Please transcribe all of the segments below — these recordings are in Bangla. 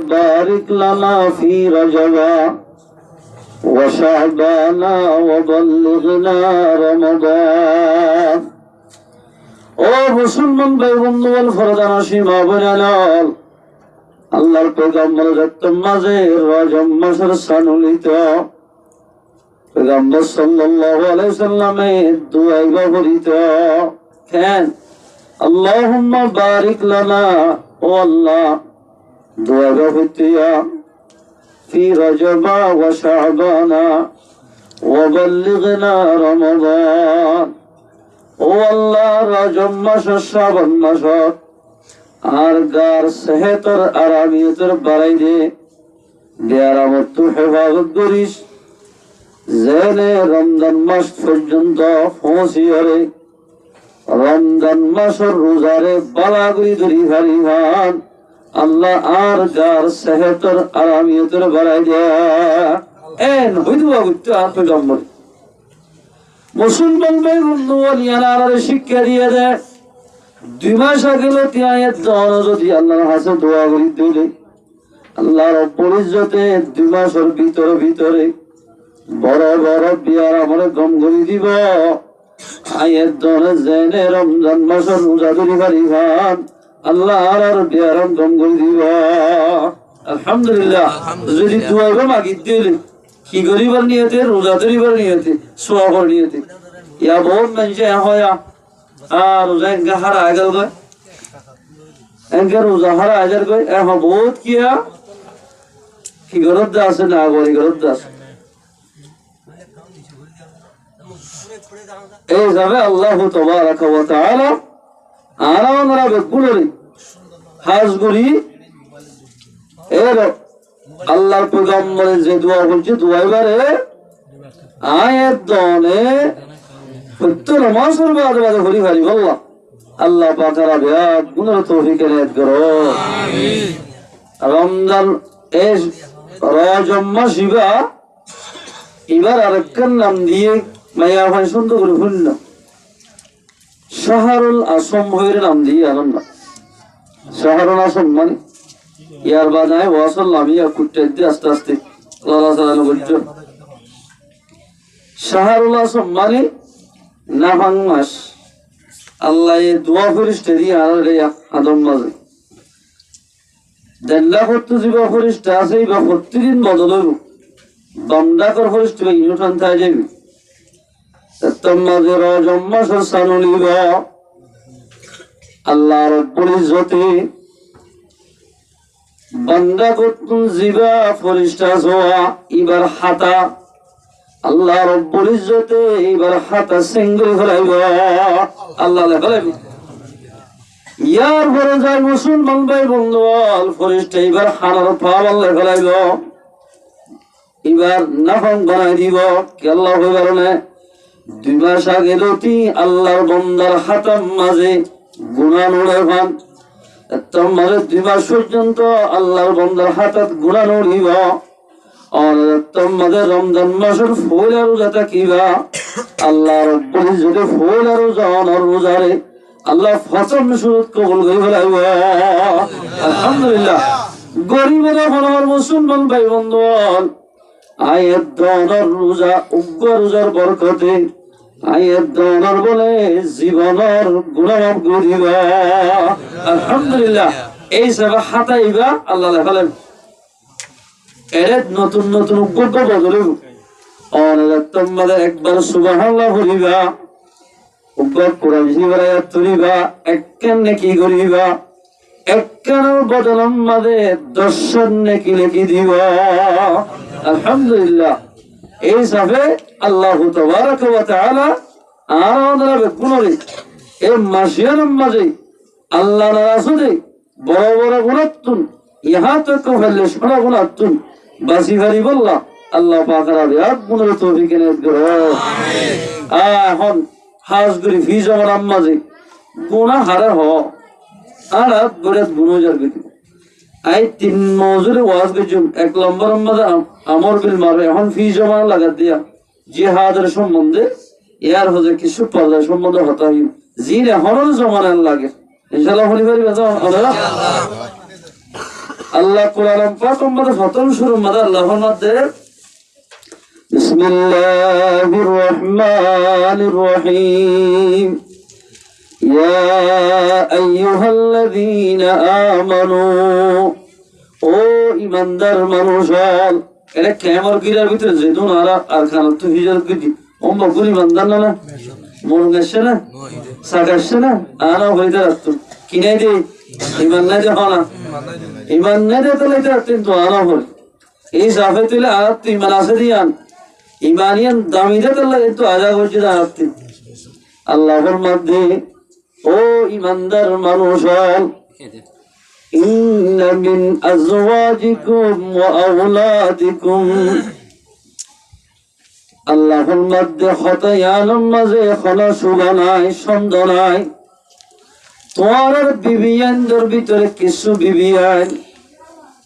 بارك لنا في رجب وشعبان وبلغنا رمضان ও মুসলমান ভাই বন্ধু বল ফরদানা সীমা বনালাল আল্লাহর পয়গম্বর রক্তম মাঝে রজব মাসের সানুলিত পয়গম্বর সাল্লাল্লাহু আলাইহি সাল্লামের দুআই ব্যবহৃত কেন আল্লাহুম্মা বারিক লানা ও আল্লাহ দুআ ব্যবহৃত في رجب وشعبان وبلغنا رمضان ও আল্লাহ রজব মাস শ্রাবণ মাস আর গার সেহতর আরামিয়তর বাড়াই দে দেয়ারামত হেফাজত করিস জেনে রমজান মাস পর্যন্ত পৌঁছিয়ারে রমজান মাসের রোজারে বালাগুড়ি ধরি ভারি ভান আল্লাহ আর গার সেহতর আরামিয়তর বাড়াই দেয়া এন হইদু বাবুত্ব আর পয়গম্বর মুসলমান ভাই বন্ধু ইয়ানারে শিক্ষা দিয়ে দেয় 2 মাস আগে লতিয়ায়ের জন যদি আল্লাহর কাছে দোয়া করি দিলে আল্লাহ রব্বুল ইজ্জতে 2 মাসের ভিতরে বড় বড় বিয়ার আমরে গম করে দিব আয়ের জন জেনে রমজান মাসের রোজা ধরি পারি ভান আল্লাহ আর বিয়ার গম করে দিব আলহামদুলিল্লাহ যদি দোয়া গো মাগি দিলে কি গরিবার নিয়তে রোজা ধরিবার নিয়তে সোয়াবার নিয়তে ইয়া বহুত মানুষে হয়া আর রোজা এনকা হারা আগল গয় এনকা রোজা হারা আজার গয় এখন বহুত কিয়া কি গরদ আছে না গরি গরদ আছে এই যাবে আল্লাহ তাবারাক ওয়া তাআলা আর আমরা বেকুলরি হাজগুরি এর আল্লাহর পয়গম্বরের যে দোয়া বলছে দোয়াইবারে আয়াত দনে প্রত্যেক মাসের বাদে হরি হরি আল্লাহ আল্লাহ পাকের আবিয়াত গুনাহ তৌফিক এনায়েত করো আমিন রমজান এস রজব মাস এবার আরেকটার নাম দিয়ে মায়া ভাই সুন্দর করে ভুলল শাহরুল আসম হইর নাম দিয়ে আনন্দ শাহরুল আসম মানে ইয়ার বাদায় ওয়াসাল্লাম ইয়া কুটতে আস্তে আস্তে আল্লাহ তাআলা বলছেন শাহরুল আসম মানে নাফাং মাস আল্লাহ এই দোয়া ফেরেশতা দিয়ে আরে আদম মাঝে দেল্লা করতে যাবা ফেরেশতা আছে বা প্রতিদিন বদল হইব দমডা কর ফেরেশতা ইউটান থাই যাবে তম্মাজে রজব মাসের সানুলিব আল্লাহ রব্বুল ইজ্জতে বান্দা কতুন জিবা ফেরেশতা সোয়া ইবার হাতা আল্লাহ রব্বুল ইজ্জতে এবার হাতা সিঙ্গল ফলাইব আল্লাহ ফলাইব ইয়ার পরে যায় মুসলমান ভাই বন্ধু ফেরেশতা এবার হানার পাওয়ার আল্লাহ ফলাইব এবার নাফাম বানাই দিব কি আল্লাহ হইবার না 2 মাস আগে লতি আল্লাহর বান্দার হাতার মাঝে গুনাহ নড়ে ভান তোমার 2 মাস পর্যন্ত আল্লাহর বান্দার হাতাত গুনাহ নড়িব আর তোমাদের রমজান মাসের ফুল আর রোজা কিবা আল্লাহ রব্বুল ইজ্জতে ফুল আর রোজারে আল্লাহ ফসল সুরত কবুল করে ফেলাইব আলহামদুলিল্লাহ গরিবের আমার মুসলমান ভাই বন্ধু আয়াত দনার রোজা উগ্র রোজার বরকতে আয়াত দনার বলে জীবনের গুনাহ মাফ করিবা আলহামদুলিল্লাহ এই সব হাতাইবা আল্লাহ ফেলেন এর নতুন নতুন উগ্র বদলিব অনেক তোমাদের একবার সুবহানাল্লাহ বলিবা উগ্র কোরআন জিবারে তুলিবা একখান নেকি করিবা একখানের বদলম মাঝে 10 নেকি লিখি দিবা আলহামদুলিল্লাহ এই সাফে আল্লাহ তাবারাক ওয়া তাআলা আর আমাদের বেকুনরি এই মাসিয়ার মাঝে আল্লাহ রাসূলে বড় বড় গুণাতুন ইহা তক ফেললে বড় গুণাতুন বাসি ভারি বললা আল্লাহ পাকের আবিয়াত গুণের তৌফিক এনায়েত করো আমিন এখন হাজগুরি ফি জমার মাঝে গুনাহ হারে হ আর গরেত গুনাহজার গতি আই 3 মৌজুরে ওয়াজ গজুম 1 নম্বর মাঝে আমর বিল মারে এখন ফি জমা লাগা দিয়া জিহাদের সম্বন্ধে ইয়ার হজে কিছু পর্দা সম্বন্ধে হতাই জিরে হরল জমানার লাগে ইনশাআল্লাহ হলি পারিবা তো ইনশাআল্লাহ আল্লাহ কোরআন পাক মধ্যে প্রথম শুরু মধ্যে আল্লাহর মধ্যে বিসমিল্লাহির রহমানির রহিম ইয়া আইয়ুহাল্লাযীনা আমানু ও ইমানদার মানুষ এটা কেমন গিরার ভিতরে যেতুন আর খান তো হিজার গিরি ওম বগুরি ইমানদার না মন গেছে না সাগাছে না আনা হইতে রাখতো কিনাই দে ইমান নাই দেখো না ইমান নাই দে তো লইতে রাখতেন তো আনা হল এই সাফে তুলে আর তুই ইমান আছে দিয়ান ইমানিয়ান দামি দে তো লাগে তো আজা করছে রাখতেন আল্লাহর মধ্যে ও ইমানদার মানুষ إن من أزواجكم وأولادكم আল্লাহর মধ্যে হতায়ার মাঝে কোনো শুভা নাই সন্দেহ নাই তোমার বিবিয়ানদের ভিতরে কিছু বিবিয়ান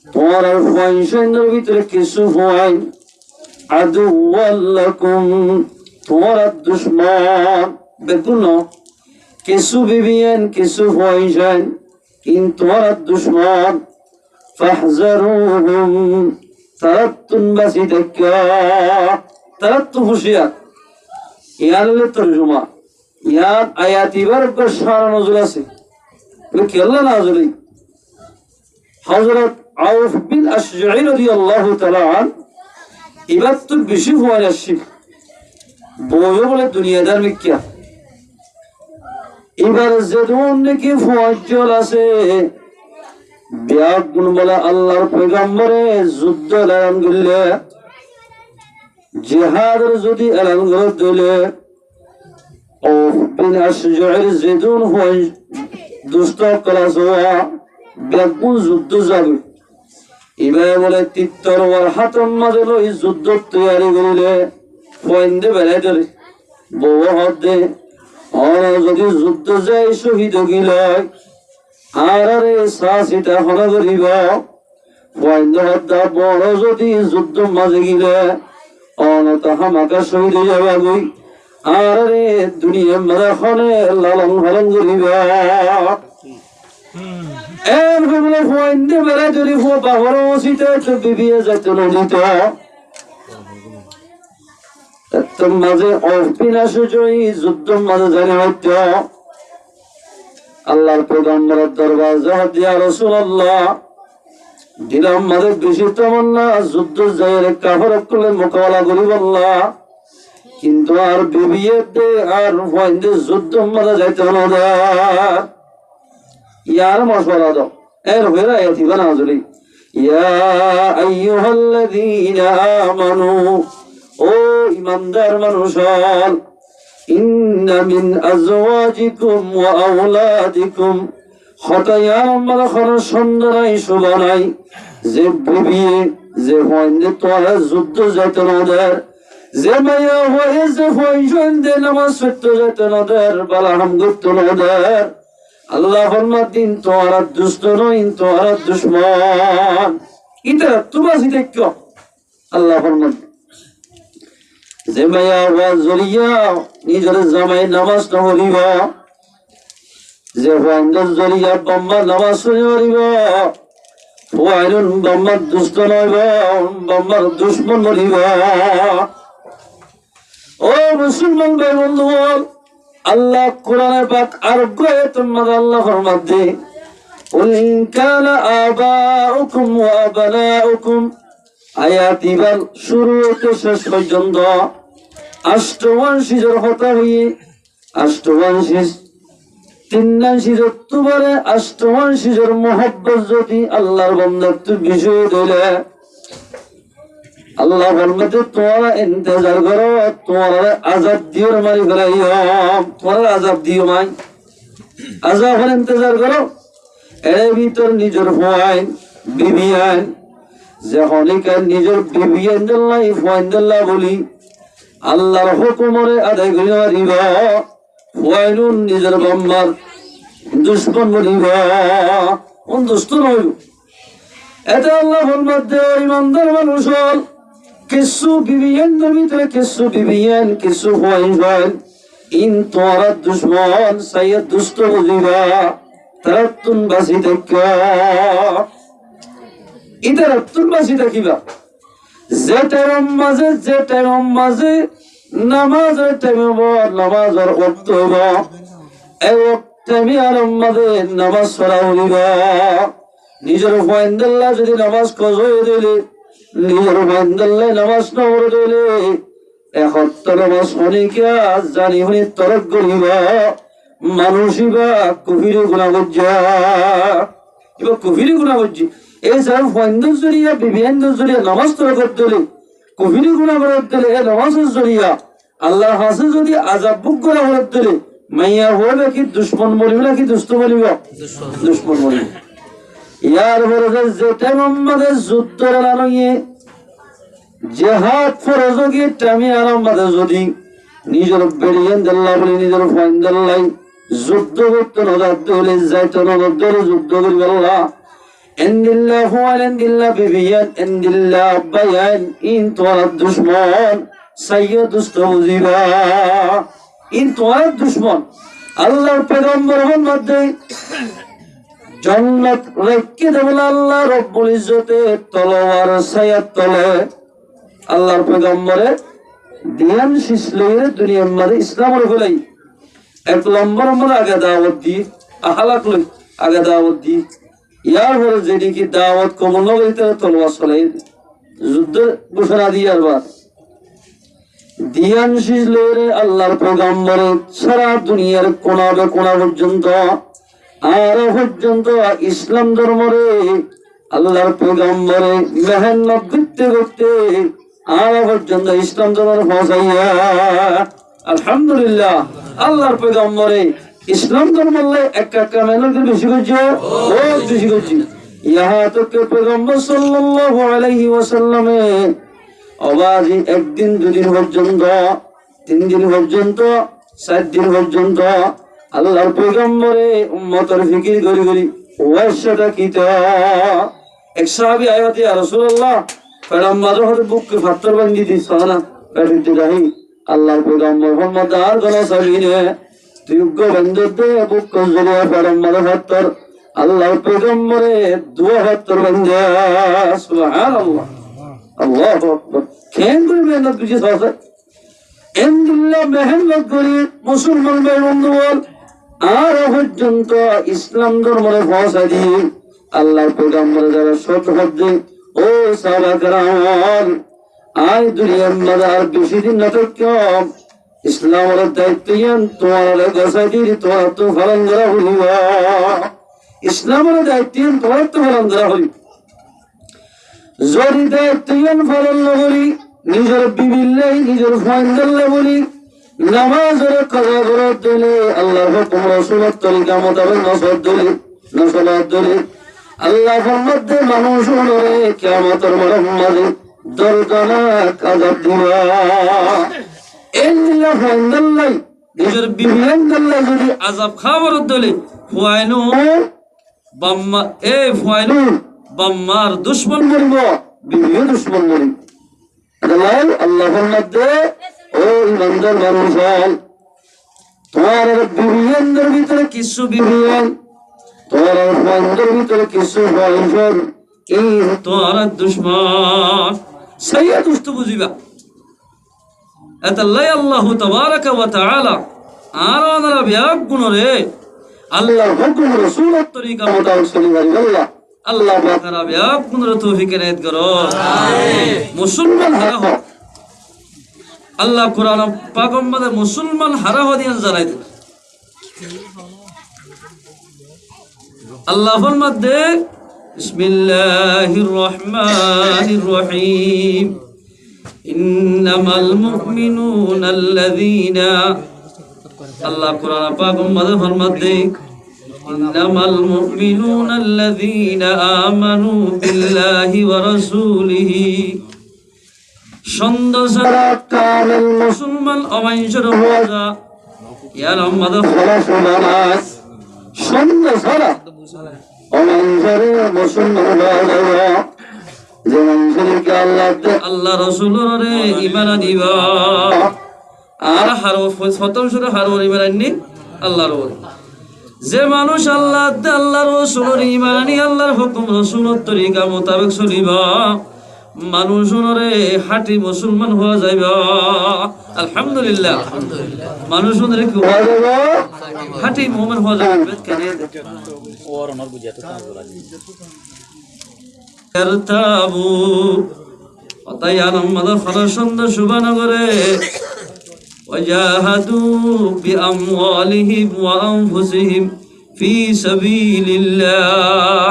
তোমার ফয়সের ভিতরে কিছু হয় আদুওয়াল্লাকুম তোমার দুশমন বেকুন কিছু বিবিয়ান কিছু ফয়সেন কিন্তু তোমার দুশমন ফাহজারুহুম তারাতুন বাসি দেখা তারাতু হুশিয়ার ইয়ার তরজমা ইয়ার আয়াতি বার সারা নজর আছে কেল্লা নাজরি হযরত আউফ বিন আশজাঈ রাদিয়াল্লাহু তাআলা আন এবার তো বেশি হওয়ার আসি বইও বলে দুনিয়াদার মিথ্যা এবার যেমন নাকি ফজল আছে ব্যাগুন বলে আল্লাহর পয়গম্বরে যুদ্ধ এলান করলে জিহাদের যদি এলান করে দিলে ও বিন আশজাঈ যেদুন হয় দুষ্ট ক্লাস হওয়া ব্যাগুন যুদ্ধ যাবে এবার বলে তিত্তরওয়ার হাতন মাঝে লই যুদ্ধ তৈরি করিলে পয়েন্টে বেড়াই ধরে বউ হাত দে যদি যুদ্ধ যায় শহীদ গিল আর সাহসিতা হল করিব বড় যদি যুদ্ধ মাঝে গিলে অনত হামাকা শহীদ যাবা গই আর দুনিয়া মারা খনে লালন হলন করিব এর বলে পয়েন্টে বেড়াই ধরি বাহর মসিতে তো বিবিয়ে যাইত নদীত মাঝে অবিনাশজয়ী যুদ্ধ মাঝে জানি হইত আল্লাহর পয়গম্বরের দরবার যাহাত দিয়া রাসূলুল্লাহ দিলাম মাঝে বেশি তামান্না যুদ্ধ যায় কাফের করলে মোকাবেলা করিব আল্লাহ কিন্তু আর বিবিয়ে দে আর পয়েন্টে যুদ্ধ মাঝে যাইতে না ইয়ার মশওয়ারা দাও এর হইরা এতিবা নাজরি ইয়া আইয়ুহাল্লাযীনা আমানু ও ইমানদার মানুষ ইন্না মিন আজওয়াজিকুম ওয়া আওলাদিকুম হতায়ার মালখন সুন্দরাই শোভানাই যে বিবিয়ে যে হইন্দে তোরা যুদ্ধ যাইতে নদের যে মায়া হয়ে যে হইজন দে নামাজ পড়তে যাইতে নদের বালাহাম করতে নদের আল্লাহর দিন তোরা দুষ্ট নই তোরা দুশমন এটা তুমাসি দেখো আল্লাহর মধ্যে যে মায়া ওয়া জরিয়া নিজের জামাই নামাজ না হরিব যে ওয়াইন্দার জরিয়া বাম্মা নামাজ হরিব ওয়াইনুন বাম্মার দুষ্ট নইব বাম্মার দুশ্মন হরিব ও মুসলমান ভাই বন্ধু আল্লাহ কোরআনে পাক আর তোমাদের আল্লাহর মধ্যে قل إن كان آباؤكم وأبناؤكم আয়াতি বাল শুরু হতে শেষ পর্যন্ত অষ্টমাংশীজের হতা হইয়ে অষ্টমাংশীজ তিনাংশীজ অক্টোবরে অষ্টমাংশীজের মোহব্বত যদি আল্লাহর বন্ধত্ব বিষয় দিলে আল্লাহ বলতে তোমরা ইন্তজার করো তোমরা আজাব দিও মারি ফেলাইও তোমরা আজাব দিও মাই আজাব ইন্তজার করো এর ভিতর নিজের ভয় বিবিয়ান যখনকার নিজের বিবিয়ান্দাল্লাহ ফয়ন্দাল্লাহ বলি আল্লাহর হুকুমরে আদায় করি মারিব ফয়নুন নিজের বাম্মার দুশ্মন বলিব কোন দুষ্ট নইব এটা আল্লাহর মধ্যে ইমানদার মানুষ হল কিছু বিবিয়ানের ভিতরে কিছু বিবিয়ান কিছু ফয়ন ইন তোরা দুশ্মন সাইয়দ দুষ্ট বুঝিবা তারাতুন বাসি দেখা এটার অত্যুন্বাসী দেখিবা যে টাইম মাঝে নামাজের টাইমে নামাজের ওয়াক্ত হইব এই টাইমে আর মাঝে নামাজ পড়া হইব নিজের ফাইন্দাল্লাহ যদি নামাজ কজ হয়ে দিলে নিজের ফাইন্দাল্লাহ নামাজ না পড়ে দিলে এখত্ত নামাজ অনেকে জানি হনি তরক করিব মানুষই বা কুফিরে গুণা করছে এবার কুফিরে গুণা করছি এই যার ফাইন্দার জরিয়া বিবিয়ানদের জরিয়া নামাজ তরক করতে হলে কুফিরে গুণা করার দিলে এ নামাজের জরিয়া আল্লাহর হাসে যদি আজাব বুক করা করার দিলে মাইয়া হইবে কি দুশ্মন বলিব নাকি দুষ্ট বলিব দুশ্মন বলিব ইয়ার পরে যে টাইম আমাদের যুদ্ধের আনয়ে জেহাদ ফরজ গিয়ে টাইমে আমাদের যদি নিজের বেরিয়েন দাল্লা বলি নিজের ফাইন দাল্লাই যুদ্ধ করতে নদার্থ হলে যাইতো নদরে যুদ্ধ করি আল্লাহ এন্দিল্লাহ হুয়াল এন্দিল্লাহ বিবিয়ান এন্দিল্লাহ বায়ান ইন তোর দুশ্মন সাইয়্য দুষ্ট বুঝিবা ইন তোর দুশ্মন আল্লাহর পয়গম্বর মধ্যে জান্নাত রেখে দেবেন আল্লাহ রব্বুল ইজ্জতে তলোয়ার ছায়ার তলে আল্লাহর পয়গম্বরে ধ্যান শিখলে দুনিয়ার মধ্যে ইসলামের হলাই এক লম্বর মধ্যে আগে দাওয়াত দি আহালাক লই আগে দাওয়াত দি ইয়ার পরে যেটি কি দাওয়াত কবুল না করিতে তলোয়ার চলে যুদ্ধ ঘোষণা দিয়ে আরবার ধ্যান শিখলে আল্লাহর পয়গম্বরে সারা দুনিয়ার কোণাবে কোণা পর্যন্ত আর পর্যন্ত ইসলাম ধর্মরে আল্লাহর পয়গম্বরে মেহনত করতে করতে আর পর্যন্ত ইসলাম ধর্ম পৌঁছাইয়া আলহামদুলিল্লাহ আল্লাহর পয়গম্বরে ইসলাম ধর্ম একটা মেহনত বেশি করছে বহুত বেশি করছে ইহা তোকে পয়গম্বর সাল্লাল্লাহু আলাইহি ওয়াসাল্লামে অবাধি একদিন দুদিন পর্যন্ত 3 দিন পর্যন্ত 7 দিন পর্যন্ত আল্লাহর পয়গম্বরে উম্মতের ফিকির করি করি ওয়াশাটা কিতা এক সাহাবী আয়াতে ইয়া রাসূলুল্লাহ পয়গম্বর হতে বুকে পাথর বাঁধি দিছ না পেটে রাহি আল্লাহর পয়গম্বর মোহাম্মদ আর গলা সাবিনে তুইগ্য বন্ধতে বুক জড়িয়ে পয়গম্বর পাথর আল্লাহর পয়গম্বরে দুয়া পাথর বাঁধা সুবহানাল্লাহ আল্লাহু আকবার কেন করবে না তুই সাথে এন্দিল্লাহ মেহনত করি মুসলমান ভাই বন্ধুগণ আর পর্যন্ত ইসলাম ধর্মে পৌঁছা দিয়ে আল্লাহর পয়গম্বর যারা সৎ হচ্ছে ও সাহাবা কেরাম আই দুনিয়ার মধ্যে আর বেশি দিন না থাকো ইসলামের দায়িত্ব তোমার গসাই দিয়ে তোমার তো ফলন করা হইব ইসলামের দায়িত্ব তোমার তো ফলন করা হইব যদি দায়িত্ব ফলন না করি নিজের বিবিল্লাই নিজের ফাইন্দাল্লা বলি নামাজের কাজা করে দিলে আল্লাহর হুকুম রাসূলের তরিকা মোতাবেক নসলাত দিলে আল্লাহর মধ্যে মানুষ হলে কিয়ামতের মাঝে দরজনাক আযাব দিবা ইল্লা ফাইন্দাল্লাই নিজের বিবিল্লাই যদি আযাব খাবার দিলে ফুয়াইনু বাম্মা ফুয়াইনু বাম্মার দুশমন বলব বিবিও দুশমন বলি আল্লাহর মধ্যে ও ইমানদার মানুষ তোমার বিবিয়ানদের ভিতরে কিছু বিবিয়ান তোমার ফাইন্দের ভিতরে কিছু ফাইন এই তোমার দুশমন সাইয়া দুষ্ট বুঝিবা এতাল্লাই আল্লাহ তাবারাকা ওয়া তাআলা আর ওনারা ব্যাগ গুণরে আল্লাহর হুকুম রাসূলের তরিকা মোতাবেক চলিবার আল্লাহ আল্লাহ পাকের ব্যাগ গুণরে তৌফিক এনায়েত করো আমিন মুসলমান হারা হোক আল্লাহ কোরআন পাকের মধ্যে মুসলমান হারা হদিয়ান জানাই দিল আল্লাহর মধ্যে বিসমিল্লাহির রহমানির রহিম ইন্নামাল মুমিনুনা আল্লাযীনা আল্লাহ কোরআন পাকের মধ্যে ফরমাতে ইন্নামাল মুমিনুনা আল্লাযীনা আমানু বিল্লাহি ওয়া রাসূলিহি সন্দেহ মুসলমান অমাইশর হওয়া যা ইয়ার আমাদের খলাস সন্দেহ সারা অমাইশরে মুসলমান হওয়া যে মানুষকে আল্লাহ রাসূলের ঈমান দিবা আর হারফ প্রথম সূরা হারফ ঈমান আননি আল্লাহর যে মানুষ আল্লাহ রসুলের ঈমান আনি আল্লাহর হুকুম রসুলের তরিকা মোতাবেক চলিব মানুষ ওনরে হাঁটি মুসলমান হওয়া যাইব আলহামদুলিল্লাহ মানুষ ওনরে কি হওয়া যাইব হাঁটি মুমিন হওয়া যাইবে কেন ওর আমার বুঝিয়া তো করতাবু অতাই আনন্দ ফরসন্দ শুভনগরে وجاهدوا بأموالهم وأنفسهم في سبيل الله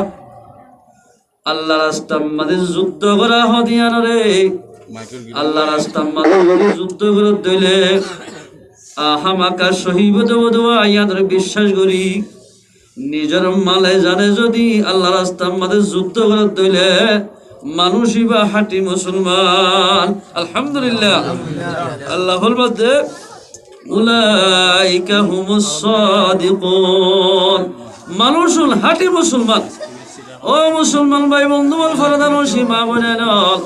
আল্লাহ রাস্তার মধ্যে যুদ্ধ করা হদিয়ান রে আল্লাহ রাস্তার মধ্যে যদি যুদ্ধ করে দিলে আহামাকা শহীদ দেওয়া আয়াদের বিশ্বাস করি নিজের মালে জানে যদি আল্লাহ রাস্তার মধ্যে যুদ্ধ করে দিলে মানুষই বা হাঁটি মুসলমান আলহামদুলিল্লাহ আল্লাহর মধ্যে উলাইকা হুমুস সাদিকুন মানুষুল হাঁটি মুসলমান ও মুসলমান ভাই বন্ধু বল ফরদান ও সীমা বলেন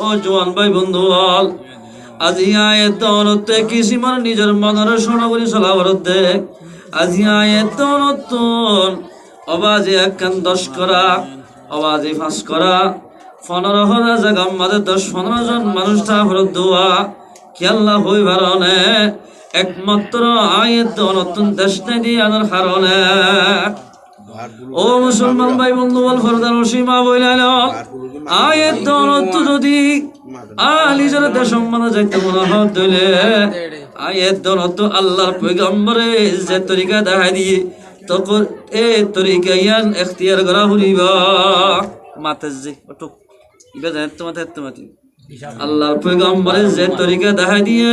ও জওয়ান ভাই বন্ধু বল আজি আয়াত দৌলতে কিসি মান নিজের মনের শোনা বলি চলা বরতে আজি আয়াত দৌলতুন আওয়াজে একখান 10 করা আওয়াজে 5 করা 15,000 জায়গা আমাদের 10-15 জন মানুষটা হলো দোয়া কি আল্লাহ হই বারণে একমাত্র আয়াত নতুন দেশ দিয়ে আনার কারণে ও মুসলমান ভাই বন্ধু বল ফরদান সীমা বইলেন আয়াত নতুন যদি নিজের দেশ মানে যাইতে মনে হইলে আয়াত নতুন আল্লাহর পয়গম্বরে যে তরিকা দেখাই দিয়ে তখন এই তরিকা ইয়ান ইখতিয়ার করা হইবা মাতাজি ওটো ইবা জানেন তোমাতে আল্লাহর পয়গম্বরে যে তরিকা দেখাই দিয়ে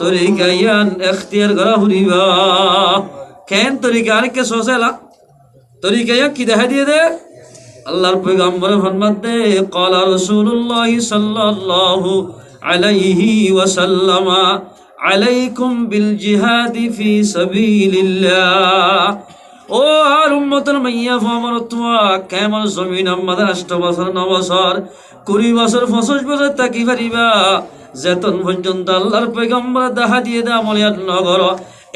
তরিকা ইয়ান ইখতিয়ার করা হইবা কেন তরিকা আর কে সোসেলা তরিকা ইয়া কি দেখাই দিয়ে দে আল্লাহর পয়গম্বরে ফরমান দে ক্বালা রাসূলুল্লাহ সাল্লাল্লাহু আলাইহি ওয়াসাল্লাম আলাইকুম বিল জিহাদি ফি সাবিলিল্লাহ ও আর উম্মতের মাইয়া ফামরতুয়া কেমন জমিন আমাদের 8 বছর 9 বছর 20 বছর 25 বছর তাকি পারিবা যেতন পর্যন্ত আল্লাহর পয়গম্বর দেখা দিয়ে দা আমলিয়াত নগর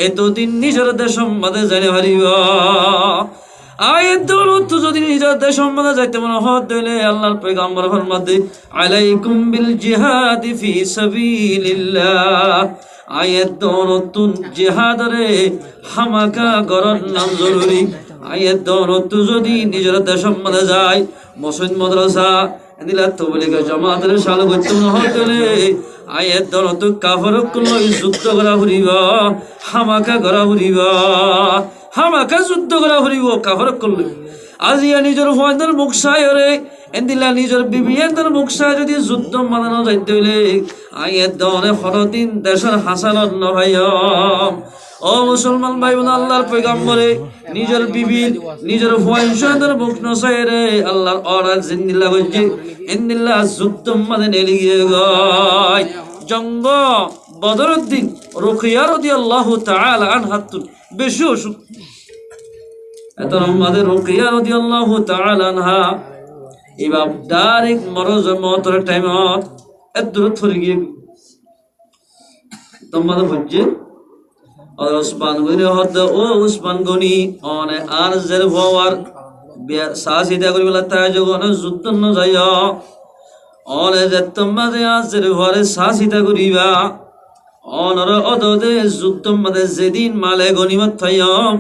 এতদিন নিজের দেশ সম্বন্ধে জানে পারিবা আয়াত দৌলত যদি নিজের দেশ সম্বন্ধে যাইতে মনে হইলে আল্লাহর পয়গম্বর ফরমাতে আলাইকুম বিল জিহাদি ফি সাবিলিল্লাহ আয়াত দৌলতুন জিহাদরে হামাকা গরর নাম জরুরি আয়াত দৌলত যদি নিজের দেশ সম্বন্ধে যায় মসজিদ মাদ্রাসা এদিলা তবলিগ জামাতের শালো করতে মনে হইলে আয়াত দৌলত কাফর কুল্লো যুদ্ধ করা হইবা হামাকা করা হইবা হামাকা যুদ্ধ করা হইব কাফর কুল্লো আজিয়া নিজের ফয়দার মুখসায়রে এন্দিলা নিজের বিবিয়ানদের মুখসায় যদি যুদ্ধ মানানো যাইতে হইলে আয়াত দৌলে ফরদিন দেশের হাসানত নভাইম ও মুসলমান ভাই বোন আল্লাহর পয়গম্বরে নিজের বিবির নিজের ফয়সাদের মুখ নসায়রে আল্লাহর অর্ডার জিন্দিল্লাহ কইছে এন্দিল্লাহ যুদ্ধ মানে নেলিয়ে গায় জঙ্গ বদরের দিন রুকিয়া রাদিয়াল্লাহু তাআলা আনহাতুন বেশি অসুখ এত আমাদের রুকিয়া রাদিয়াল্লাহু তাআলা আনহা ইবাব ডাইরেক্ট মরজ মতর টাইম এত থরি গিয়ে তোমাদের হচ্ছে আর উসমান গনি হদ ও উসমান গনি অনে আর জের হওয়ার সাসিদা করিবলা তাই যখন যুদ্ধ ন যায় অনে যে তোমাদের আজের হওয়ারে সাসিদা করিবা অনর অদদে যুদ্ধ মধ্যে যেদিন মালে গনিমত থাইম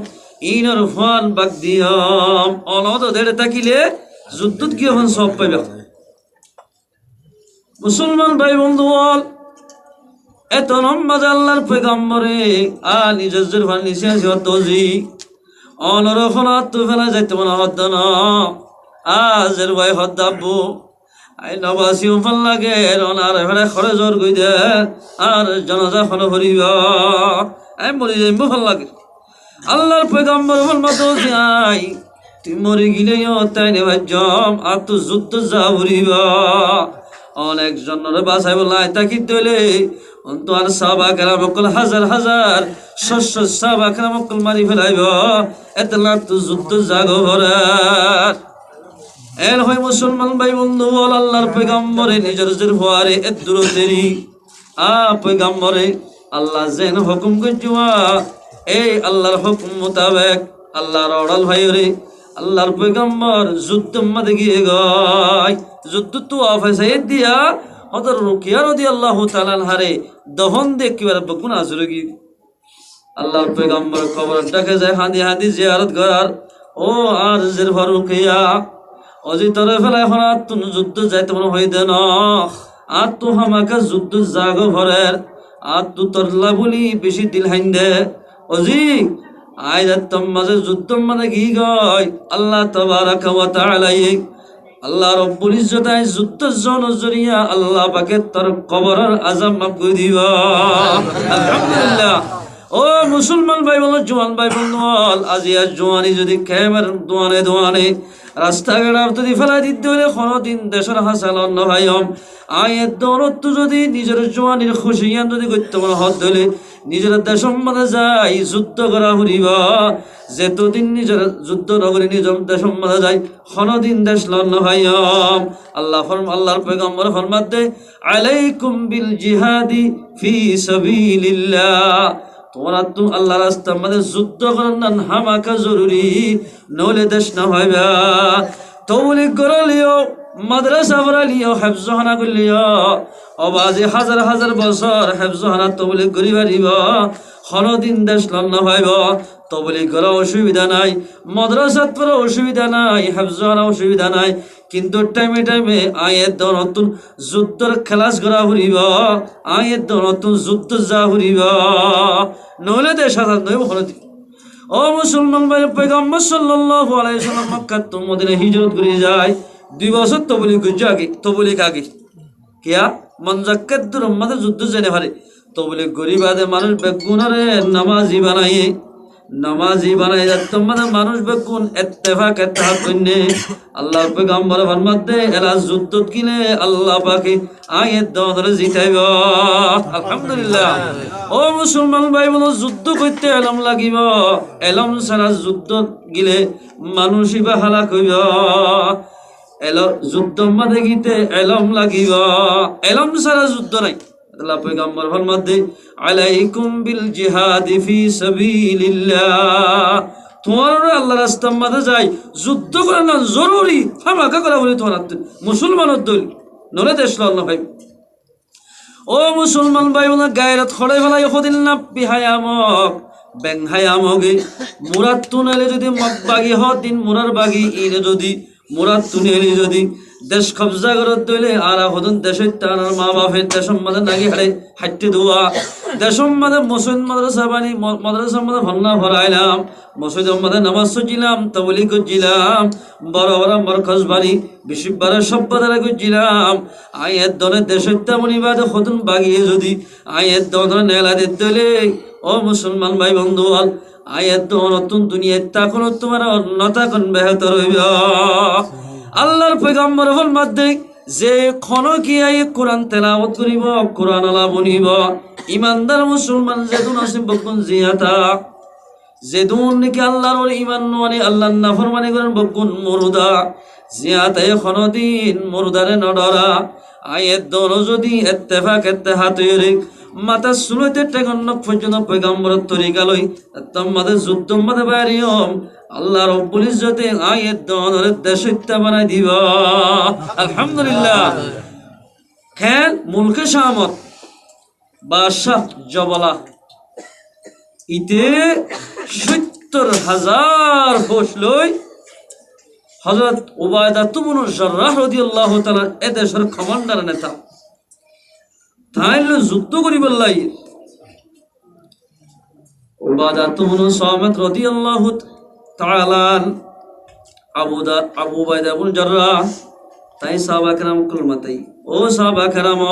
ইনর ফান বাক দিয়াম অনদদের তাকিলে যুদ্ধত কি হন সব পাইবা মুসলমান ভাই বন্ধু বল এত নম্বর আল্লাহর পয়গম্বরে নিজের ভান নিচে হতজি অনরফনাত তো ফেলা যাইতে মনে হত না আজের ভাই হদ্দাবু আই নবাসিও ভাল লাগে আর এবারে খরচর গই দে আর জানাজা ফলো করিবা আই মরি যাইব ভাল লাগে আল্লাহর পয়গম্বর ফরমাতো যাই তুই মরে গেলেও তাই নেবা জম আর তো যুদ্ধ যাবরিবা অনেক জনের বাসায় বলাই তাকি তৈলে অন্তর সাবা কেরামকল হাজার হাজার শস্য সাবা কেরামকল মারি ফেলাইব এতলা তো যুদ্ধ জাগো ভরার এর হয় মুসলমান ভাই বন্ধু বল আল্লাহর পয়গম্বরে নিজের জের হওয়ারে এত দূরতেরি পয়গম্বরে আল্লাহ যেন হুকুম করছিবা এই আল্লাহর হুকুম মোতাবেক আল্লাহর অড়াল ভাই রে আল্লাহর পয়গম্বর যুদ্ধ মধ্যে গিয়ে গয় যুদ্ধ তো অফিসে দিয়া হযরত রুকিয়া রাদিয়াল্লাহু তাআলা হারে দহন দেখিবার বকুন আসরে গিয়ে আল্লাহর পয়গম্বর কবর ডাকে যায় হাদি হাদি জিয়ারত করার ও আর জের ফারুকিয়া অজি তরে ফেলায় হনাত তুন যুদ্ধ যাইতে মনে হই দেন আর তো হামাকা যুদ্ধ জাগ ভরের আর তু তরলা বলি বেশি দিল হাইন দে অজি আয় যাত্তম মাঝে যুদ্ধ মানে কি গয় আল্লাহ তাবারাকা ওয়া তাআলা আল্লাহ রব্বুল ইজ্জত আই যুদ্ধের জরিয়া আল্লাহ পাকে তোর কবরের আযাব মাফ করে দিবা আলহামদুলিল্লাহ। ও মুসলমান ভাই বলো জওয়ান ভাই বল আজিয়া জওয়ানি যদি ক্যামের দোয়ানে দোয়ানে রাস্তাঘাট যদি ফেলাই দিতে হলে কোনোদিন দেশের হাসাল অন্য ভাইম আয়ের দৌলত যদি নিজের জওয়ানির খুশিয়ান যদি করতে মনে হত হলে নিজের দেশম মানে যাই যুদ্ধ করা হরিবা যেতদিন নিজের যুদ্ধ নগরী নিজম দেশম মানে যাই কোনোদিন দেশ লন্ন ভাইম আল্লাহর পয়গম্বর ফরমাত দে আলাইকুম বিল জিহাদি ফি সাবিলিল্লাহ তোমরা তো আল্লাহ রাস্তার মধ্যে যুদ্ধ করার না হামাকা জরুরি নলে দেশ না হইবা তবলিগ করলিও মাদ্রাসা পড়ালিও হেফজহানা করলিও অবাজে হাজার হাজার বছর হেফজহানা তবলিগ করি পারিব কোনোদিন দেশ লন্ন হইব তবলিগ করা অসুবিধা নাই মাদ্রাসাত পড়া অসুবিধা নাই হেফজহানা অসুবিধা নাই কিন্তু টাইমে টাইমে আয়ের নতুন যুদ্ধর খেলাস করা হরিব আয়ের নতুন যুদ্ধ যা হরিব নহলে দেশ হাজার নয় হরতি ও মুসলমান ভাই পয়গম্বর সাল্লাল্লাহু আলাইহি ওয়াসাল্লাম মক্কা তো মদিনা হিজরত করে যায় 2 বছর তবলিগ আগে কিয়া মনজাক্কাদুর উম্মতে যুদ্ধ জেনে পারে তবলিগ গরিবাদে মানুষ বেগুনারে নামাজি বানাই যাত মানে মানুষ বেগুন ইত্তেফাক কইনে আল্লাহর পয়গম্বর ফরমাত দে এলা যুদ্ধ কিলে আল্লাহ পাকে আয়াত দরে জিতাইব আলহামদুলিল্লাহ। ও মুসলমান ভাই বলো যুদ্ধ করতে এলম লাগিব এলম ছাড়া যুদ্ধ গিলে মানুষই বা হালাক হইব যুদ্ধ মাঝে গিতে এলম লাগিব এলম ছাড়া যুদ্ধ নাই আল্লাহ পয়গম্বর ফরমাত দে আলাইকুম বিল জিহাদি ফি সাবিলিল্লাহ তোমার আল্লাহ রাস্তার মাঝে যাই যুদ্ধ করা না জরুরি হামাকা করা বলি তোমার মুসলমানের দল নলে দেশ লল ভাই ও মুসলমান ভাই বলে গায়রাত খড়াই ফেলাই হদিল না পিহায়ামক বেংহায়ামগে মুরাদ তুনেলে যদি মগবাগি হদিন মুরার বাগি ইনে যদি মুরাদ তুনেলে যদি দেশ কবজা করত দইলে আর হদন দেশের তানার মা বাপের দেশম মাঝে নাগি হাঁটতে দেওয়া দেশম মাঝে মসজিদ মাদ্রাসা বানি মাদ্রাসার মাঝে ভন্না ভরাইলাম মসজিদের মাঝে নামাজ সজিলাম তবলিগ করছিলাম বড় বড় মরকজ বানি বিশ্ববারের সব বাজারে করছিলাম আয়ের দনে দেশের তেমনি বাদে হদন বাগিয়ে যদি আয়ের দনে নেলা দিতে দইলে ও মুসলমান ভাই বন্ধু আয়ের দন নতুন দুনিয়ায় তখন তোমার অন্যতা কোন বেহতর হইব আল্লাহর পয়গম্বর ফরমাত দে যে কি আই কোরআন তেলাওয়াত করিব কোরআন আলা বনিব ইমানদার মুসলমান যেদুন আছে বকুন জিয়াতা যেদুন নাকি আল্লাহর ঈমান মানে আল্লাহর নাফরমানি করেন বকুন মুরদা জিয়াতায় দিন মুরদারে নডরা আয়ের দল যদি ইত্তেফাক ইত্তেহাদ হইরে মাতা সুলতে টেগন্ন পর্যন্ত পয়গম্বরের তরিকা লই তোমাদের যুদ্ধ মধ্যে বাইরিয়ম আল্লাহ রব্বুল ইজ্জতে আয়াত দনের দেশিত্তা বানাই দিবা আলহামদুলিল্লাহ। খেল মুলকে শামত বাদশাহ জবলা ইতে ৭০,০০০ ফৌজ লই হযরত উবায়দা ইবনে জাররাহ রাদিয়াল্লাহু তাআলা এদেশের কমান্ডার নেতা তাইলে যুদ্ধ করিবার লাগি উবায়দা ইবনে সামিত রাদিয়াল্লাহু তাআলা আবু উবায়দা ইবনে জাররাহ তাই সাহাবা کرام কলমাতাই ও সাহাবা کرام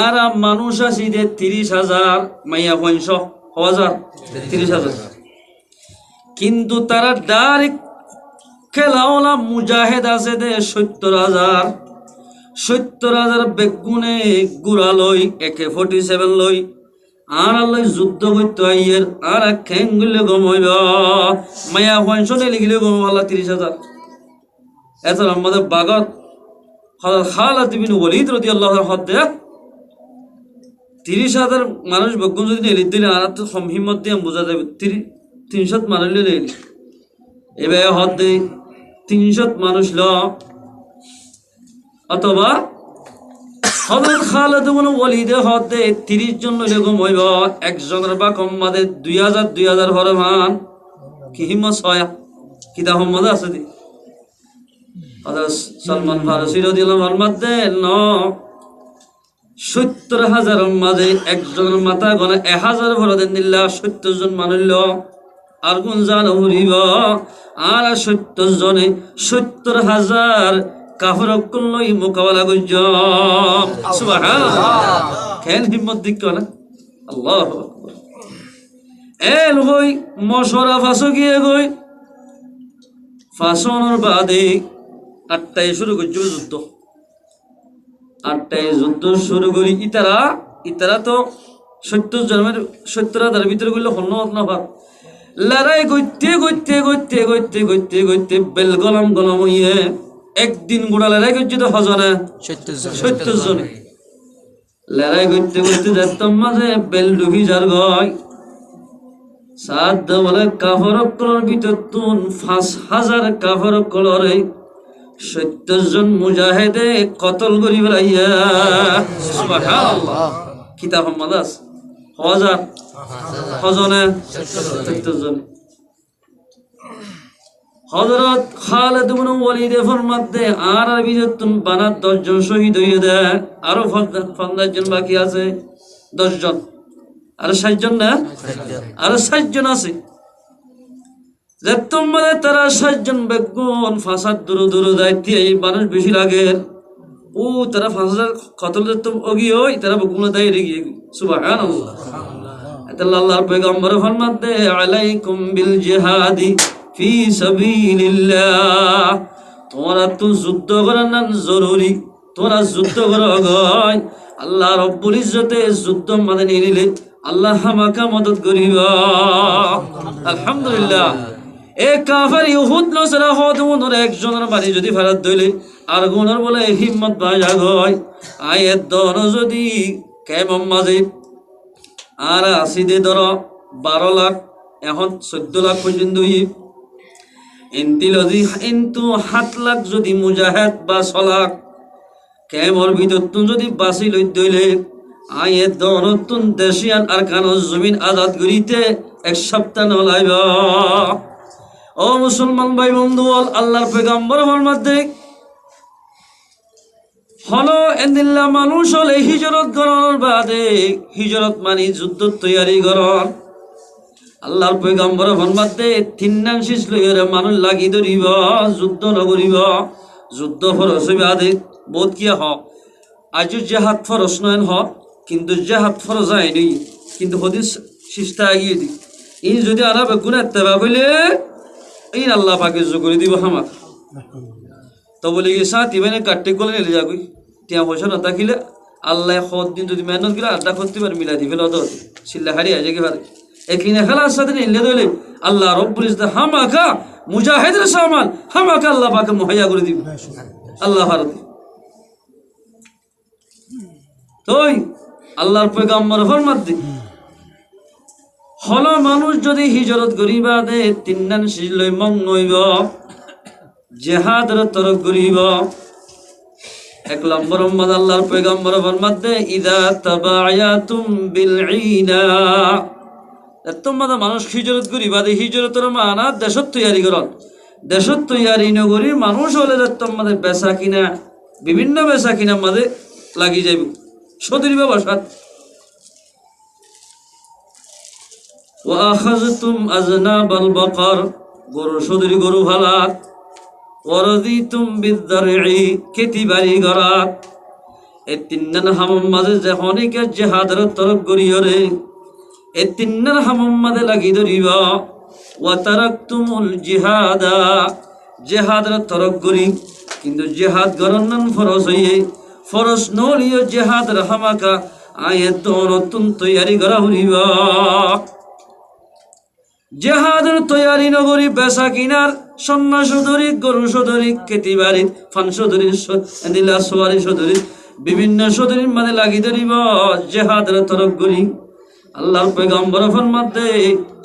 আর মানুষ আছে ৩০,০০০ মাইয়া ৩০,০০০ কিন্তু তারা ডাইরেক্ট খেলাওয়ালা মুজাহিদ আছে দে ৭০,০০০ বেগুনে গুড়া লই AK-47 লই আর আল্লাহ যুদ্ধ করতে আইয়ের আর খেঙ্গুলে গমইব মায়া হইনসনে লিখিলে গম আল্লাহ ৩০,০০০ এত আমাদের বাগত খালিদ বিন ওয়ালিদ রাদিয়াল্লাহু আনহু হদ্দে ৩০,০০০ মানুষ বেগুন যদি নেলি দিলে আর তো হিম্মত দিয়ে বোঝা যাবে 300 মানুষ লে এবার হদে 300 মানুষ ল অথবা হযরত খালিদ ইবনে ওয়ালিদের হদে 30 জন এরকম হইব একজনের বা কম মাদে 2000 ফরমান কি হিম্মত হয় কি দা হিম্মত আছে দি হযরত সালমান ফারসি রাদিয়াল্লাহু আনহু মধ্যে 70,000 মাঝে একজনের মাথা গনা 1000 ফরদেন দিল্লা 70 জন মানুষ ল আর গুণ জান হরিব আর 70 জনে 70,000 কাফর কল্লই মোকাবেলা করজ সুবহানাল্লাহ কেন হিম্মত দিক না আল্লাহু আকবার এল হই মশরা ফাসো গিয়ে গই ফাসনের বাদে 8টায় শুরু করছে যুদ্ধ 8টায় যুদ্ধ শুরু করি ইতারা তো 70 জনের 70,000 ভিতরে গেলে হন্য না ভাব লড়াই করতে বেল গলম হইয়ে একদিন গোড়া লড়াই করছে তো হজনে 70 জনে লড়াই করতে যেতাম মাঝে বেল ডুবি যার গয় সাত বলে কাফর কলর ভিতর তুন 5,000 কাফর কলরে 70 জন মুজাহিদে কতল করি বেলাইয়া সুবহানাল্লাহ কিতাব মাদাস হাজার হজনে 70 জন হযরত খালিদ ইবনে ওয়ালিদ ফরমাতে আর বিজতুন বানাত 10 জন শহীদ হয়ে দেয় আরো 50 জন বাকি আছে 10 জন আর 60 জন না আর 60 জন আছে যে তোমাদের তারা 60 জন বেগুন ফাসাদ দূর যাইতে এই মানুষ বেশি লাগে ও তারা 5000 কতল তো ওগি হই তারা বেগুন দাই রেগি সুবহানাল্লাহ আল্লাহর পয়গম্বর ফরমাতে আলাইকুম বিল জিহাদি ফি সাবিলিল্লাহ তোরা তো যুদ্ধ করার না জরুরি তোরা যুদ্ধ করা গয় আল্লাহ রব্বুল ইজ্জতে যুদ্ধ মানে নিলে আল্লাহ হামাকা মদদ করিবা আলহামদুলিল্লাহ এ কাফের ইহুদ নসরা হদমুনের একজনের বাড়ি যদি ফেরত দইলে আর গুণর বলে হিম্মত বাজা গয় আয়ের দর যদি কেমন মাঝে আর আসিদে ধর 12 লাখ এখন 14 লাখ পর্যন্ত কিন্তু 7 লাখ যদি মুজাহিদ বা 6 লাখ কেমর ভিতর তুন যদি বাসি লই দইলে আয়ের দরতুন দেশিয়ান আর কানো জমিন আজাদ করিতে 1 সপ্তাহ নলাইব ও মুসলমান ভাই বন্ধু আল্লাহর পয়গম্বর ফরমাতে হলো এন্দিল্লা মানুষ হলে হিজরত করার বাদে হিজরত মানে যুদ্ধ তৈয়ারি করার আল্লাহর পয়গম্বর ফরমাতে 3 নাম শেষ লইরে মানুষ লাগি ধরিব যুদ্ধ নগরিব যুদ্ধ ফরজ বাদে বহুত কি হ আজ জিহাদ ফরজ নয় হ কিন্তু জিহাদ ফরজ আইনি কিন্তু হদিস শিষ্টা আগিয়ে দি এই যদি আরব গুনাহ ইত্তেবা কইলে এই আল্লাহ পাকে জো করে দিব হামাক তো বলি কি সাথী মানে কাটতে গলে নিয়ে যাবি তিয়া পয়সা না থাকিলে আল্লাহ খদ দিন যদি মেহনত করে আড্ডা করতে পারে মিলা দিবে লদ সিল্লা হারি আজে কি পারে একিনে খালাস সাথে নিলে দইলে আল্লাহ রব্বুল ইজ্জত হামাকা মুজাহিদের সামান হামাকা আল্লাহ পাকে মুহাইয়া করে দিব আল্লাহ ভারত তোই আল্লাহর পয়গম্বর ফরমাতে হলো মানুষ যদি হিজরত করিবা দে 3 নাম শিলই মং নইব জিহাদের তরফ করিব 1 নম্বর আল্লাহর পয়গম্বর ফরমাতে ইদা তাবায়াতুম বিল ঈনা তোমরা মানুষ হিজরত করিবা দে হিজরতের মানা দেশত তৈয়ারি করন দেশত তৈয়ারি নগরী মানুষ হলে তোমাদের বেচা কিনা বিভিন্ন বেচা কিনা মাঝে লাগি যাইব সদরি ব্যবসা وأخذتم أذناب البقر গরু সদরি গরু ভালাত ওয়ারদিতুম বিদ্দারঈ খেতিবাড়ি গরাত এই 3 হামম মাঝে যখন কে জিহাদের তরফ গরিয়রে এই 3 হামম মাঝে লাগি ধরিবা ওয়া তারাকতুমুল জিহাদা জিহাদের তরফ গরি কিন্তু জিহাদ গরনন ফরজ হইয়ে ফরজ নলিও জিহাদের হামাকা আয়াত দরতুন তৈয়ারি করা হইবা জিহাদের তৈয়ারি নগরী বেচা কিনার সন্না সদরি গরু সদরি খেতিবাড়ি ফান সদরি নীলা সোয়ারি সদরি বিভিন্ন সদরির মানে লাগি ধরিব জিহাদের তরফ করি আল্লাহর পয়গম্বর ফরমাতে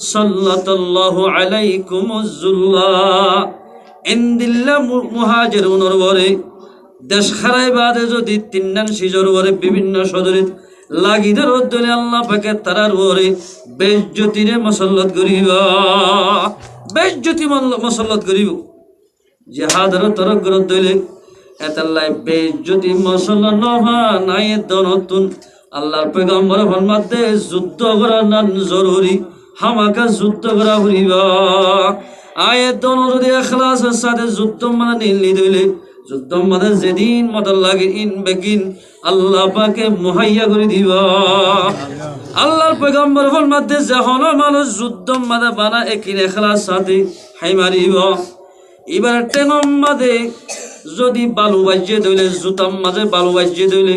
সাল্লাল্লাহু আলাইকুমুজ যুল্লাহ ইনদিল্লা মুহাজিরুনর বরে দেশ খারাই বাদে যদি তিনদান সিজর বরে বিভিন্ন সদরিত লাগিদের উদ্দলে আল্লাহ পাকে তারার বরে বেজ্জতিরে মুসল্লত করিবা বেজ্জতি মুসল্লত করিব জিহাদের তরক গ্রত দইলে এতাল্লাই বেজ্জতি মুসল্লত নহা নাই দনতুন আল্লাহর পয়গম্বর ফরমাতে যুদ্ধ করা নান জরুরি হামাকা যুদ্ধ করা হইবা আয়াত দন যদি ইখলাসের সাথে যুদ্ধ মানে নিলি দইলে যুদ্ধ মানে যেদিন মত লাগে ইন বেগিন আল্লাহ পাকে মুহাইয়া করে দিবা আল্লাহর পয়গম্বর ফরমাতে যখন মানুষ যুদ্ধ মানে বানা একিন ইখলাস সাথে হাই মারিব এবার টেনম মাঝে যদি বালু বাজিয়ে দইলে জুতাম মাঝে বালু বাজিয়ে দইলে